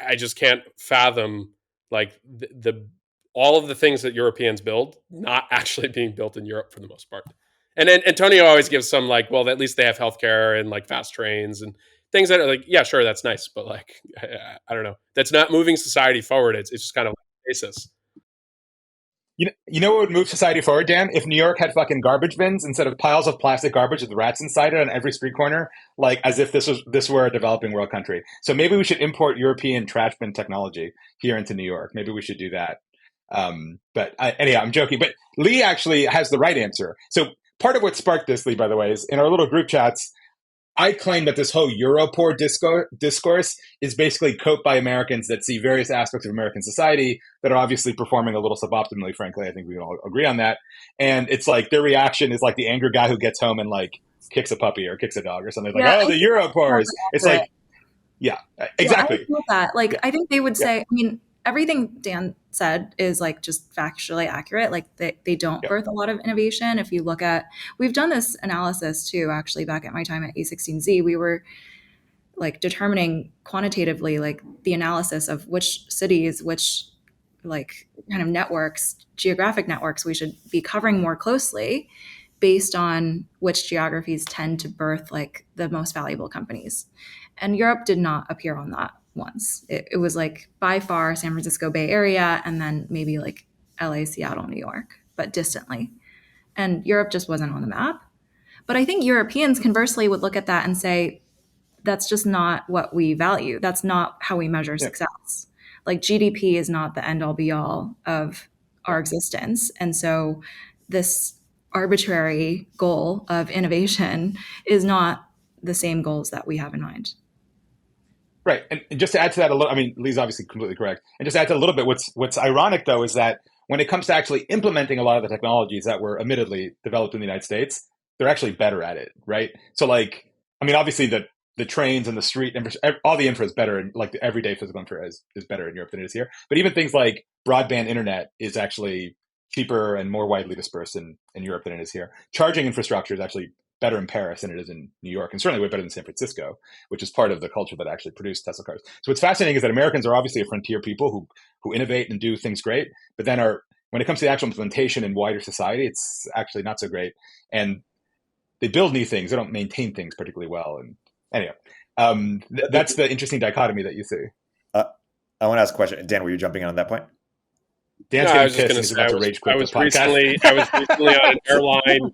I just can't fathom like the all of the things that Europeans build not actually being built in Europe for the most part. And then Antonio always gives some like, well, at least they have healthcare and like fast trains and things that are like, yeah, sure, that's nice, but like, I don't know, that's not moving society forward. It's just kind of like basis. You know what would move society forward, Dan? If New York had fucking garbage bins instead of piles of plastic garbage with rats inside it on every street corner, like as if this were a developing world country. So maybe we should import European trash bin technology here into New York. Maybe we should do that. Anyhow, I'm joking. But Lee actually has the right answer. So part of what sparked this, Lee, by the way, is in our little group chats, I claim that this whole Europoor discourse is basically coped by Americans that see various aspects of American society that are obviously performing a little suboptimally, frankly. I think we can all agree on that. And it's like their reaction is like the angry guy who gets home and like kicks a puppy or kicks a dog or something. Like, the Europoors. It's like, yeah, exactly. Yeah, I feel that. Like, I think they would say, I mean, everything Dan said is like just factually accurate. Like they don't birth a lot of innovation. If you look at, we've done this analysis too, actually back at my time at A16Z, we were like determining quantitatively, like the analysis of which cities, which like kind of networks, geographic networks we should be covering more closely based on which geographies tend to birth like the most valuable companies. And Europe did not appear on that once. It was like by far San Francisco Bay Area and then maybe like LA, Seattle, New York, but distantly. And Europe just wasn't on the map. But I think Europeans conversely would look at that and say, that's just not what we value. That's not how we measure success. Like GDP is not the end all be all of our existence. And so this arbitrary goal of innovation is not the same goals that we have in mind. Right. And just to add to that a little, I mean, Lee's obviously completely correct. And just to add to a little bit, what's ironic though is that when it comes to actually implementing a lot of the technologies that were admittedly developed in the United States, they're actually better at it, right? So like, I mean, obviously the trains and the street, all the infra is better, and like the everyday physical infra is better in Europe than it is here. But even things like broadband internet is actually cheaper and more widely dispersed in Europe than it is here. Charging infrastructure is actually better in Paris than it is in New York, and certainly way better than San Francisco, which is part of the culture that actually produced Tesla cars. So what's fascinating is that Americans are obviously a frontier people who innovate and do things great, but then when it comes to the actual implementation in wider society, it's actually not so great. And they build new things, they don't maintain things particularly well. And anyway, that's the interesting dichotomy that you see. I want to ask a question. Dan, were you jumping in on that point? Dan's I getting was just pissed going and to he's say, about to rage quit I the was podcast. recently on an airline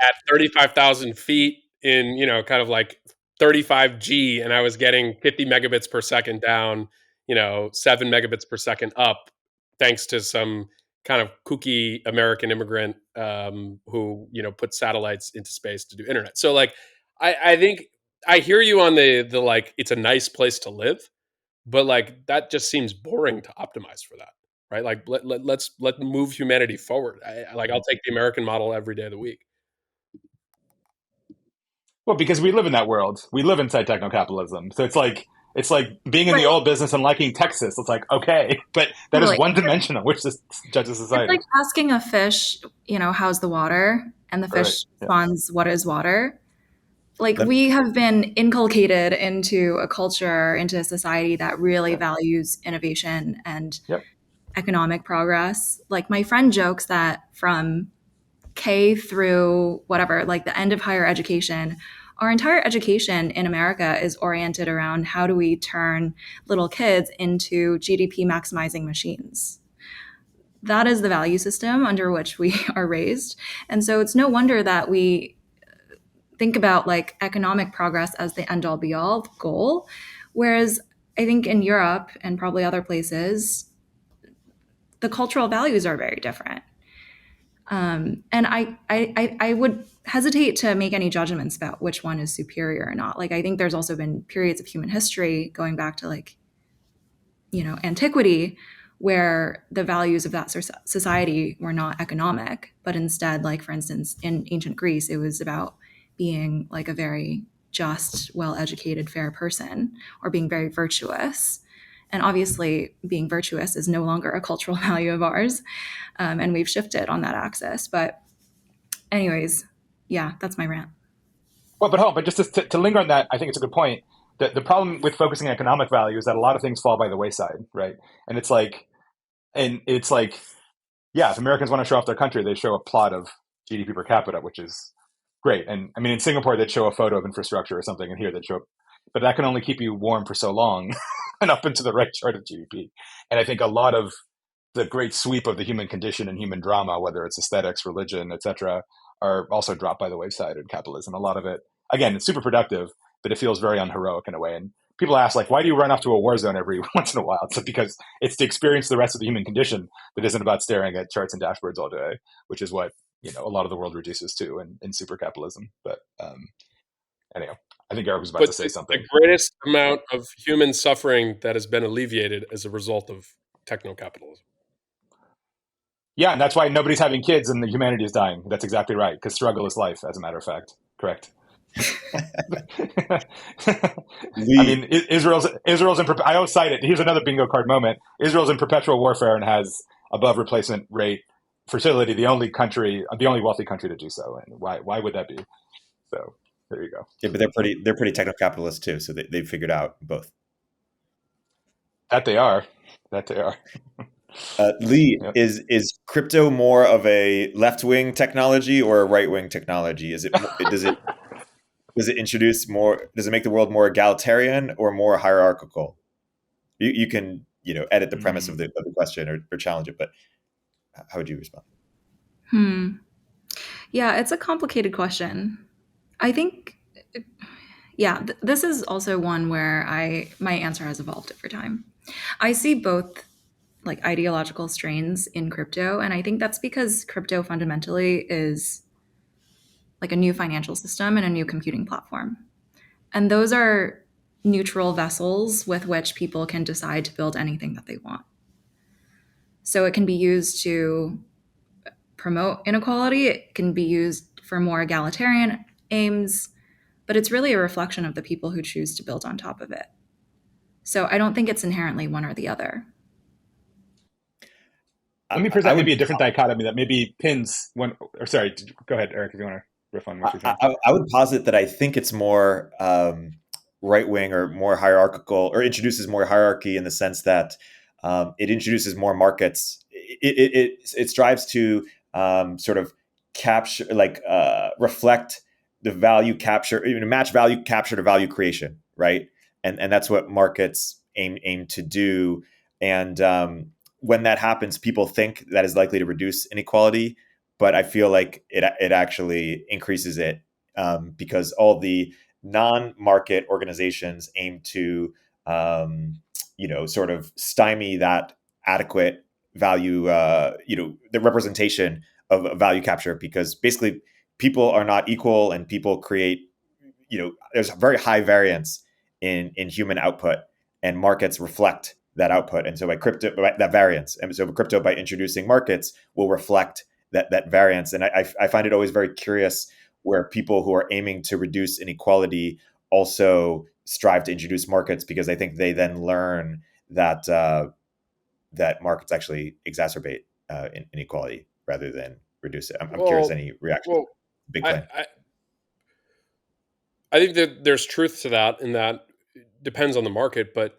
at 35,000 feet in, kind of like 35G, and I was getting 50 megabits per second down, 7 megabits per second up, thanks to some kind of kooky American immigrant who, put satellites into space to do internet. So like, I think I hear you on the like, it's a nice place to live, but like that just seems boring to optimize for that. Right, like let's move humanity forward. I'll take the American model every day of the week. Well, because we live in that world. We live inside techno-capitalism. So it's like being in the old business and liking Texas. It's like, okay, but that is one dimension on which this judges society. It's like asking a fish, how's the water? And the fish responds, what is water? Like we have been inculcated into a culture, into a society that really values innovation and economic progress. Like my friend jokes that from K through whatever, like the end of higher education, our entire education in America is oriented around how do we turn little kids into GDP maximizing machines. That is the value system under which we are raised. And so it's no wonder that we think about like economic progress as the end all be all goal. Whereas I think in Europe and probably other places, the cultural values are very different. And I would hesitate to make any judgments about which one is superior or not. Like I think there's also been periods of human history going back to like, antiquity, where the values of that society were not economic, but instead, like for instance, in ancient Greece, it was about being like a very just, well-educated, fair person, or being very virtuous. And obviously, being virtuous is no longer a cultural value of ours, and we've shifted on that axis. But anyways, yeah, that's my rant. Well, but just to linger on that, I think it's a good point. The problem with focusing on economic value is that a lot of things fall by the wayside, right? And it's like, yeah, if Americans want to show off their country, they show a plot of GDP per capita, which is great. And I mean, in Singapore, they'd show a photo of infrastructure or something, and here they'd show, but that can only keep you warm for so long and up into the right chart of GDP. And I think a lot of the great sweep of the human condition and human drama, whether it's aesthetics, religion, etc., are also dropped by the wayside in capitalism. A lot of it, again, it's super productive, but it feels very unheroic in a way. And people ask, like, why do you run off to a war zone every once in a while? It's because it's to experience the rest of the human condition that isn't about staring at charts and dashboards all day, which is what a lot of the world reduces to in super capitalism. But anyhow, I think Erik was about to say something. The greatest amount of human suffering that has been alleviated as a result of techno-capitalism. Yeah, and that's why nobody's having kids and the humanity is dying. That's exactly right, because struggle is life, as a matter of fact. Correct. I mean, Israel's in. I always cite it. Here's another bingo card moment. Israel's in perpetual warfare and has above replacement rate fertility. The only wealthy country to do so. And why would that be? So there you go. Yeah, but they're pretty techno-capitalist too. So they've figured out both. That they are. Lee, yep. Is crypto more of a left-wing technology or a right-wing technology? Does it introduce more? Does it make the world more egalitarian or more hierarchical? You can edit the premise of the question or challenge it, but how would you respond? Yeah, it's a complicated question. I think, Yeah, this is also one where my answer has evolved over time. I see both like ideological strains in crypto, and I think that's because crypto fundamentally is like a new financial system and a new computing platform. And those are neutral vessels with which people can decide to build anything that they want. So it can be used to promote inequality, it can be used for more egalitarian aims, but it's really a reflection of the people who choose to build on top of it. So I don't think it's inherently one or the other. Let me I present would maybe a different dichotomy that maybe pins one. Or sorry, go ahead, Erik, if you want to riff on what you're saying. I would posit that I think it's more right wing or more hierarchical, or introduces more hierarchy in the sense that it introduces more markets. It strives to sort of capture, like reflect the value capture, even match value capture to value creation, right? And that's what markets aim to do. And when that happens, people think that is likely to reduce inequality, but I feel like it actually increases it, because all the non-market organizations aim to sort of stymie that adequate value, the representation of value capture, because basically people are not equal and people create, there's very high variance in human output, and markets reflect that output. And so by crypto, that variance, and so crypto, by introducing markets, will reflect that variance. And I find it always very curious where people who are aiming to reduce inequality also strive to introduce markets, because I think they then learn that that markets actually exacerbate inequality rather than reduce it. I'm curious, any reaction? Well, Big I, claim. I think that there's truth to that, and that depends on the market. But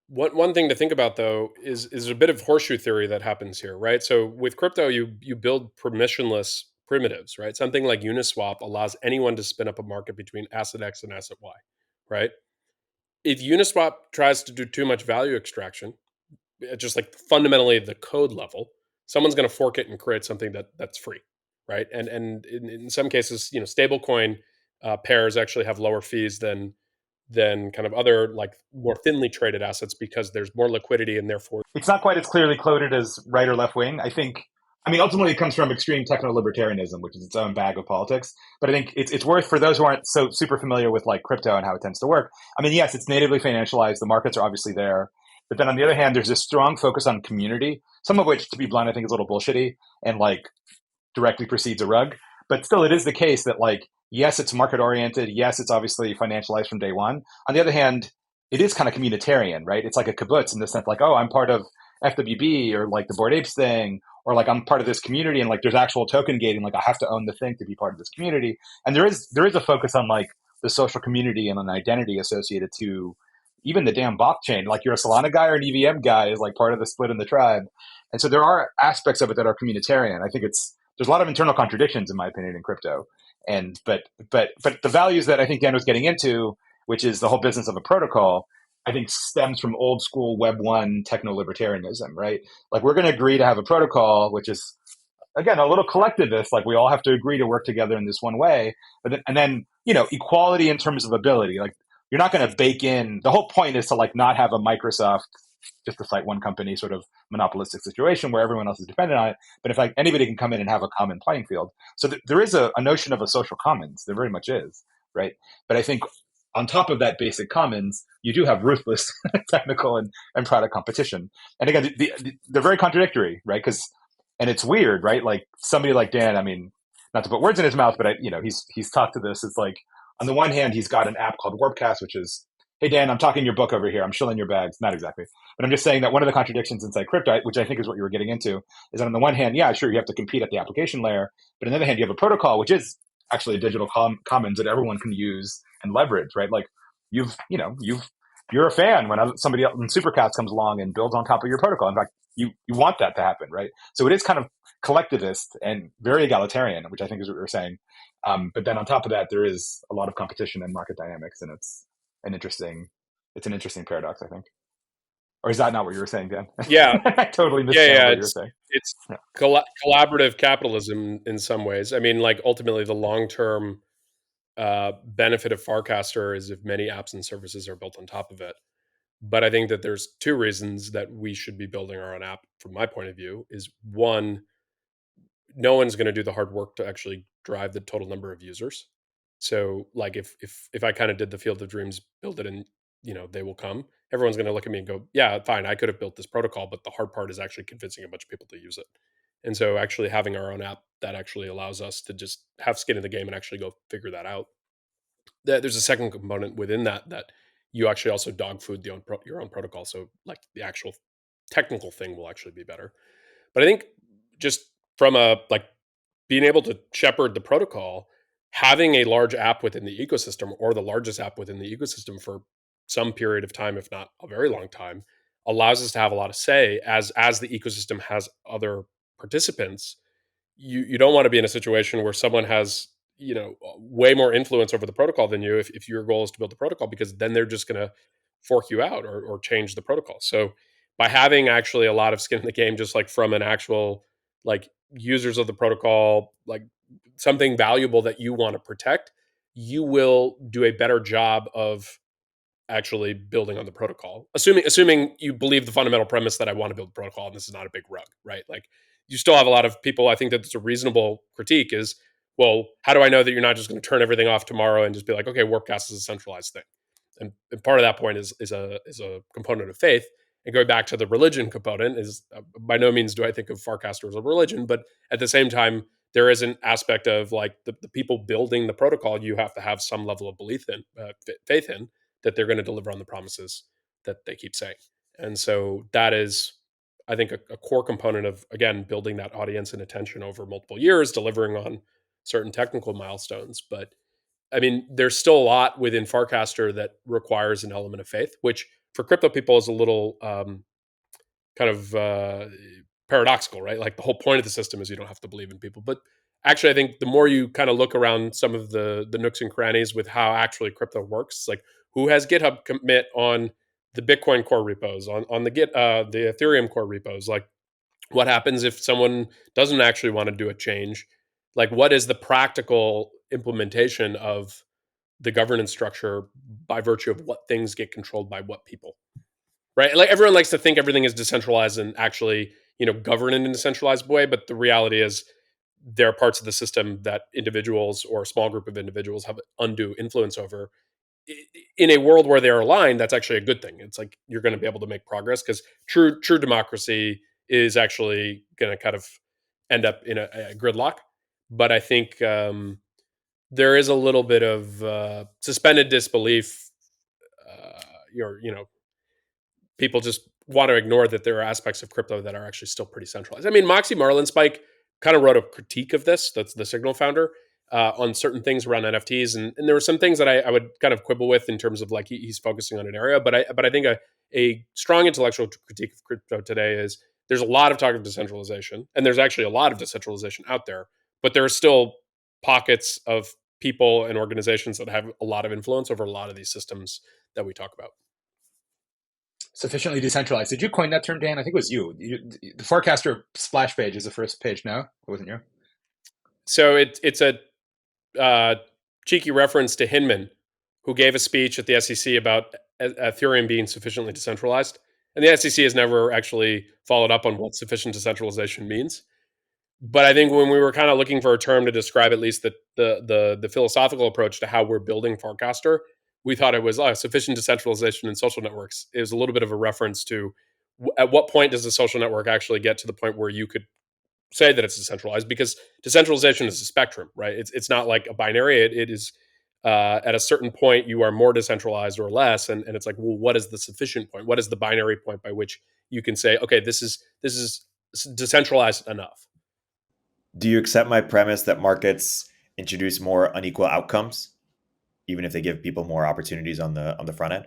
one thing to think about though is a bit of horseshoe theory that happens here, right? So with crypto, you build permissionless primitives, right? Something like Uniswap allows anyone to spin up a market between asset X and asset Y, right? If Uniswap tries to do too much value extraction, just like fundamentally the code level, someone's going to fork it and create something that's free, right? And in some cases, stablecoin pairs actually have lower fees than kind of other like more thinly traded assets, because there's more liquidity and therefore It's not quite as clearly coded as right or left wing. I mean, ultimately it comes from extreme techno-libertarianism, which is its own bag of politics. But I think it's worth, for those who aren't so super familiar with like crypto and how it tends to work. I mean, yes, it's natively financialized. The markets are obviously there. But then on the other hand, there's this strong focus on community, some of which, to be blunt, I think is a little bullshitty and like directly precedes a rug. But still, it is the case that like, yes, it's market oriented. Yes, it's obviously financialized from day one. On the other hand, it is kind of communitarian, right? It's like a kibbutz in the sense like, oh, I'm part of FWB or like the Bored Apes thing, or like I'm part of this community, and like there's actual token gating, like I have to own the thing to be part of this community. And there is a focus on like the social community and an identity associated to even the damn blockchain. Like you're a Solana guy or an EVM guy is like part of the split in the tribe. And so there are aspects of it that are communitarian. I think there's a lot of internal contradictions in my opinion in crypto. And but the values that I think Dan was getting into, which is the whole business of a protocol, I think stems from old school Web 1 techno-libertarianism, right? Like we're going to agree to have a protocol, which is, again, a little collectivist, like we all have to agree to work together in this one way. And then, equality in terms of ability, like you're not going to bake in, the whole point is to like not have a Microsoft, just to cite one company, sort of monopolistic situation where everyone else is dependent on it. But if like anybody can come in and have a common playing field. So there is a notion of a social commons. There very much is, right? But I think on top of that basic commons, you do have ruthless technical and product competition. And again, they're very contradictory, right? And it's weird, right? Like somebody like Dan, I mean, not to put words in his mouth, but he's talked to this. It's like, on the one hand, he's got an app called Warpcast, which is, hey, Dan, I'm talking your book over here. I'm shilling your bags. Not exactly. But I'm just saying that one of the contradictions inside crypto, which I think is what you were getting into, is that on the one hand, yeah, sure, you have to compete at the application layer. But on the other hand, you have a protocol, which is actually a digital commons that everyone can use and leverage, right? Like you're a fan when somebody else in Supercats comes along and builds on top of your protocol. In fact, you want that to happen, right? So it is kind of collectivist and very egalitarian, which I think is what we were saying. But then on top of that, there is a lot of competition and market dynamics, and it's an interesting paradox, I think. Or is that not what you were saying, Dan? Yeah. I totally mischanneled what you were saying. It's collaborative capitalism in some ways. I mean, like ultimately the long-term benefit of Farcaster is if many apps and services are built on top of it. But I think that there's two reasons that we should be building our own app from my point of view. Is one, no one's going to do the hard work to actually drive the total number of users. So like if I kind of did the field of dreams, build it and they will come, everyone's going to look at me and go, yeah, fine, I could have built this protocol, but the hard part is actually convincing a bunch of people to use it. And so actually having our own app that actually allows us to just have skin in the game and actually go figure that out. There's a second component within that you actually also dog food your own protocol. So like the actual technical thing will actually be better. But I think just from a like being able to shepherd the protocol, having a large app within the ecosystem or the largest app within the ecosystem for some period of time, if not a very long time, allows us to have a lot of say as the ecosystem has other participants. You don't want to be in a situation where someone has way more influence over the protocol than you if your goal is to build the protocol, because then they're just going to fork you out or change the protocol. So by having actually a lot of skin in the game, just like from an actual like users of the protocol, like something valuable that you want to protect, you will do a better job of actually building on the protocol, assuming you believe the fundamental premise that I want to build a protocol and this is not a big rug, right? Like you still have a lot of people, I think that it's a reasonable critique is, well, how do I know that you're not just going to turn everything off tomorrow and just be like, okay, Warpcast is a centralized thing? And part of that point is a component of faith. And going back to the religion component is by no means do I think of Farcaster as a religion, but at the same time, there is an aspect of like the people building the protocol, you have to have some level of belief in, faith in, that they're going to deliver on the promises that they keep saying. And so that is, I think, a core component of, again, building that audience and attention over multiple years, delivering on certain technical milestones. But I mean, there's still a lot within Farcaster that requires an element of faith, which for crypto people is a little kind of paradoxical, right? Like the whole point of the system is you don't have to believe in people. But actually, I think the more you kind of look around some of the nooks and crannies with how actually crypto works, like who has GitHub commit on the Bitcoin core repos, on the the Ethereum core repos, like what happens if someone doesn't actually want to do a change? Like what is the practical implementation of the governance structure by virtue of what things get controlled by what people? Right? Like everyone likes to think everything is decentralized and actually, govern in a decentralized way. But the reality is there are parts of the system that individuals or a small group of individuals have undue influence over. In a world where they're aligned, that's actually a good thing. It's like you're going to be able to make progress because true democracy is actually going to kind of end up in a gridlock. But I think there is a little bit of suspended disbelief. People just want to ignore that there are aspects of crypto that are actually still pretty centralized. I mean, Moxie Marlinspike kind of wrote a critique of this. That's the Signal founder on certain things around NFTs, and there were some things that I would kind of quibble with in terms of like he's focusing on an area. But I think a strong intellectual critique of crypto today is there's a lot of talk of decentralization, and there's actually a lot of decentralization out there, but there are still pockets of people and organizations that have a lot of influence over a lot of these systems that we talk about. Sufficiently decentralized. Did you coin that term, Dan? I think it was you. The Farcaster splash page is the first page now. It wasn't you? So it's a cheeky reference to Hinman, who gave a speech at the SEC about Ethereum being sufficiently decentralized. And the SEC has never actually followed up on what sufficient decentralization means. But I think when we were kind of looking for a term to describe at least the philosophical approach to how we're building Farcaster, we thought it was sufficient decentralization in social networks. It was a little bit of a reference to at what point does a social network actually get to the point where you could say that it's decentralized, because decentralization is a spectrum, right? It's not like a binary. It is at a certain point you are more decentralized or less, and it's like, well, what is the sufficient point? What is the binary point by which you can say, okay, this is decentralized enough? Do you accept my premise that markets introduce more unequal outcomes, even if they give people more opportunities on the front end?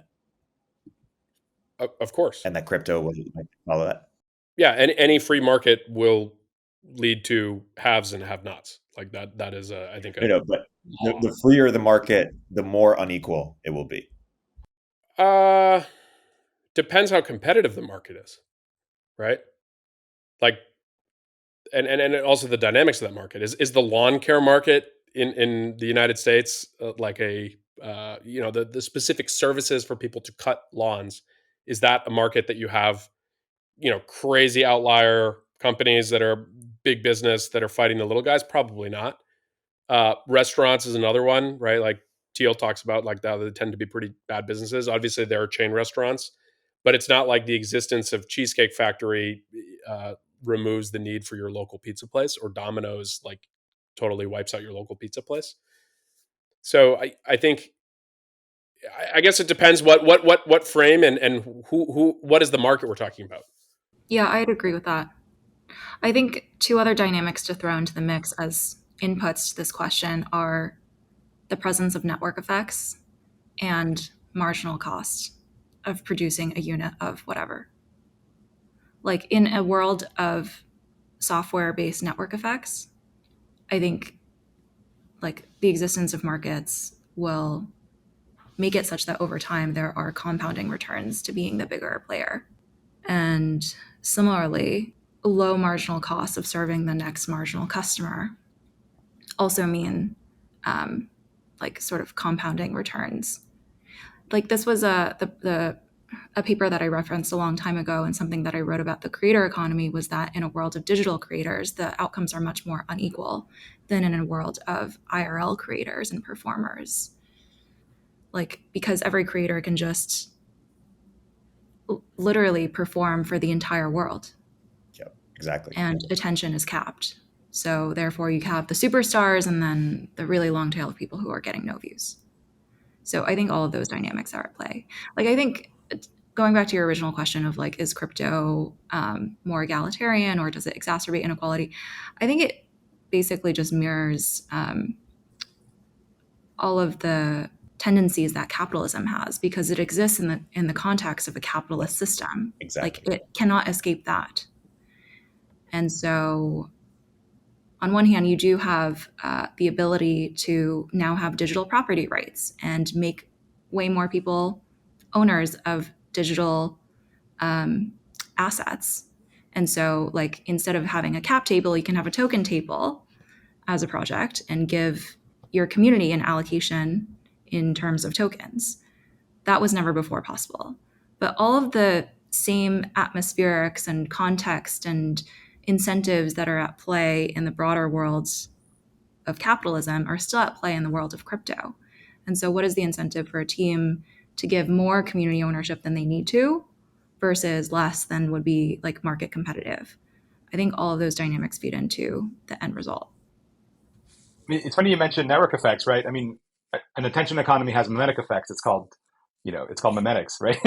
Of course. And that crypto will follow that? Yeah, and any free market will lead to haves and have-nots. Like that is, I think, But the freer the market, the more unequal it will be. Depends how competitive the market is, right? Like, and also the dynamics of that market. Is the lawn care market in the United States, like a the specific services for people to cut lawns, is that a market that you have, crazy outlier companies that are big business that are fighting the little guys? Probably not. Restaurants is another one, right? Like Teal talks about, like that they tend to be pretty bad businesses. Obviously, there are chain restaurants, but it's not like the existence of Cheesecake Factory removes the need for your local pizza place, or Domino's like totally wipes out your local pizza place. So I think, I guess it depends what frame and who what is the market we're talking about. Yeah, I'd agree with that. I think two other dynamics to throw into the mix as inputs to this question are the presence of network effects and marginal cost of producing a unit of whatever. Like in a world of software-based network effects, I think like the existence of markets will make it such that over time there are compounding returns to being the bigger player. And similarly, low marginal costs of serving the next marginal customer also mean like sort of compounding returns. Like this was a paper that I referenced a long time ago, and something that I wrote about the creator economy was that in a world of digital creators, the outcomes are much more unequal than in a world of IRL creators and performers. Like, because every creator can just literally perform for the entire world. Yep, exactly. And attention is capped. So therefore you have the superstars and then the really long tail of people who are getting no views. So I think all of those dynamics are at play. Like, I think going back to your original question of like, is crypto more egalitarian or does it exacerbate inequality? I think it basically just mirrors all of the tendencies that capitalism has, because it exists in the context of a capitalist system. Exactly. Like, it cannot escape that. And so on one hand, you do have the ability to now have digital property rights and make way more people owners of digital assets. And so, like, instead of having a cap table, you can have a token table as a project and give your community an allocation in terms of tokens. That was never before possible. But all of the same atmospherics and context and incentives that are at play in the broader worlds of capitalism are still at play in the world of crypto. And so what is the incentive for a team to give more community ownership than they need to versus less than would be like market competitive? I think all of those dynamics feed into the end result. I mean, it's funny you mentioned network effects, right? I mean, an attention economy has memetic effects. It's called memetics, right?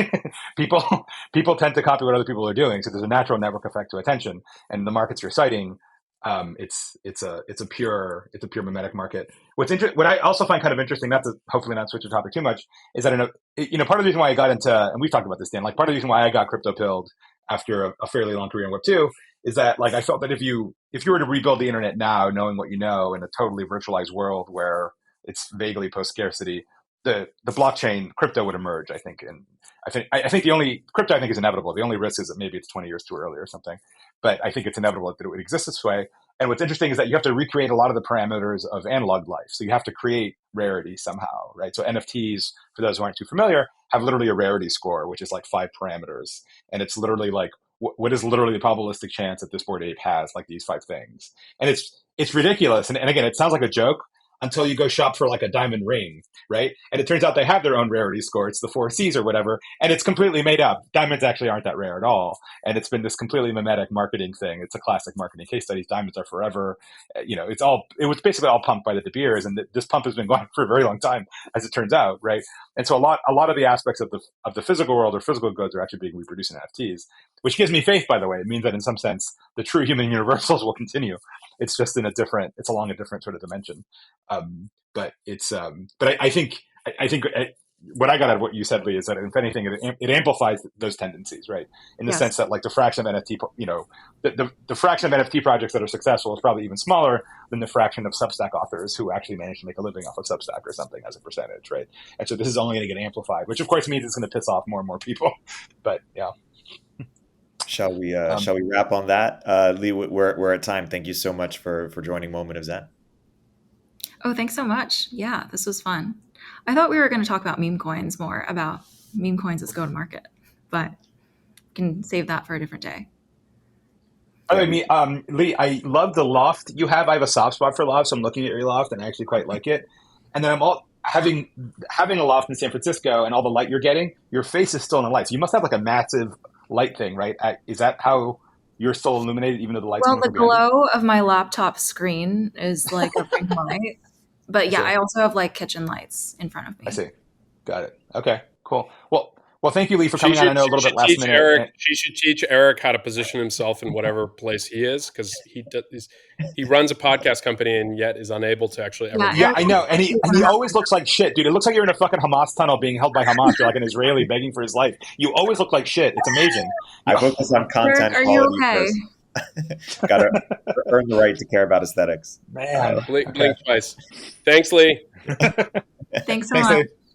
people tend to copy what other people are doing. So there's a natural network effect to attention. And the markets you're citing, it's a pure memetic market. What I also find kind of interesting, not to hopefully not switch the topic too much, is that part of the reason why I got into, and we've talked about this, Dan, like part of the reason why I got crypto pilled after a fairly long career in Web2 is that, like, I felt that if you were to rebuild the internet now, knowing what you know, in a totally virtualized world where it's vaguely post scarcity, the blockchain crypto would emerge, I think. And I think the only crypto I think is inevitable. The only risk is that maybe it's 20 years too early or something. But I think it's inevitable that it would exist this way. And what's interesting is that you have to recreate a lot of the parameters of analog life. So you have to create rarity somehow, right? So NFTs, for those who aren't too familiar, have literally a rarity score, which is like 5 parameters. And it's literally like, what is literally the probabilistic chance that this Bored Ape has like these 5 things? And it's ridiculous. And again, it sounds like a joke until you go shop for like a diamond ring, right? And it turns out they have their own rarity score. It's the 4 C's or whatever. And it's completely made up. Diamonds actually aren't that rare at all. And it's been this completely mimetic marketing thing. It's a classic marketing case study. Diamonds are forever. It was basically all pumped by the De Beers. And this pump has been going for a very long time, as it turns out, right? And so a lot of the aspects of the physical world or physical goods are actually being reproduced in NFTs, which gives me faith, by the way. It means that in some sense, the true human universals will continue. It's just it's along a different sort of dimension. But I think what I got out of what you said, Lee, is that if anything, it amplifies those tendencies, right? In the sense that, like, the fraction of NFT, the fraction of NFT projects that are successful is probably even smaller than the fraction of Substack authors who actually manage to make a living off of Substack or something as a percentage, right? And so this is only going to get amplified, which of course means it's going to piss off more and more people. But yeah. Shall we wrap on that? Lee, we're at time. Thank you so much for joining Moment of Zen. Oh, thanks so much. Yeah, this was fun. I thought we were going to talk about meme coins more, about meme coins as go to market, but we can save that for a different day. By the way, Lee, I love the loft you have. I have a soft spot for loft, so I'm looking at your loft and I actually quite like it. And then I'm all having a loft in San Francisco and all the light you're getting, your face is still in the light. So you must have like a massive light thing, right? Is that how you're still illuminated even though the light's Well, coming the from behind you? glow of my laptop screen is like a ring light. But yeah, I also have like kitchen lights in front of me. I see. Got it. Okay, cool. Well, thank you, Lee, for coming on. I know a little bit last teach minute. Erik, she should teach Erik how to position himself in whatever place he is, because he runs a podcast company and yet is unable to actually ever. Yeah, I know. And he always looks like shit, dude. It looks like you're in a fucking Hamas tunnel being held by Hamas. You're like an Israeli begging for his life. You always look like shit. It's amazing. I focus on content Erik, are quality you okay? first. Got to earn the right to care about aesthetics. Man. Blink twice. Thanks, Lee. Thanks so much. Lee.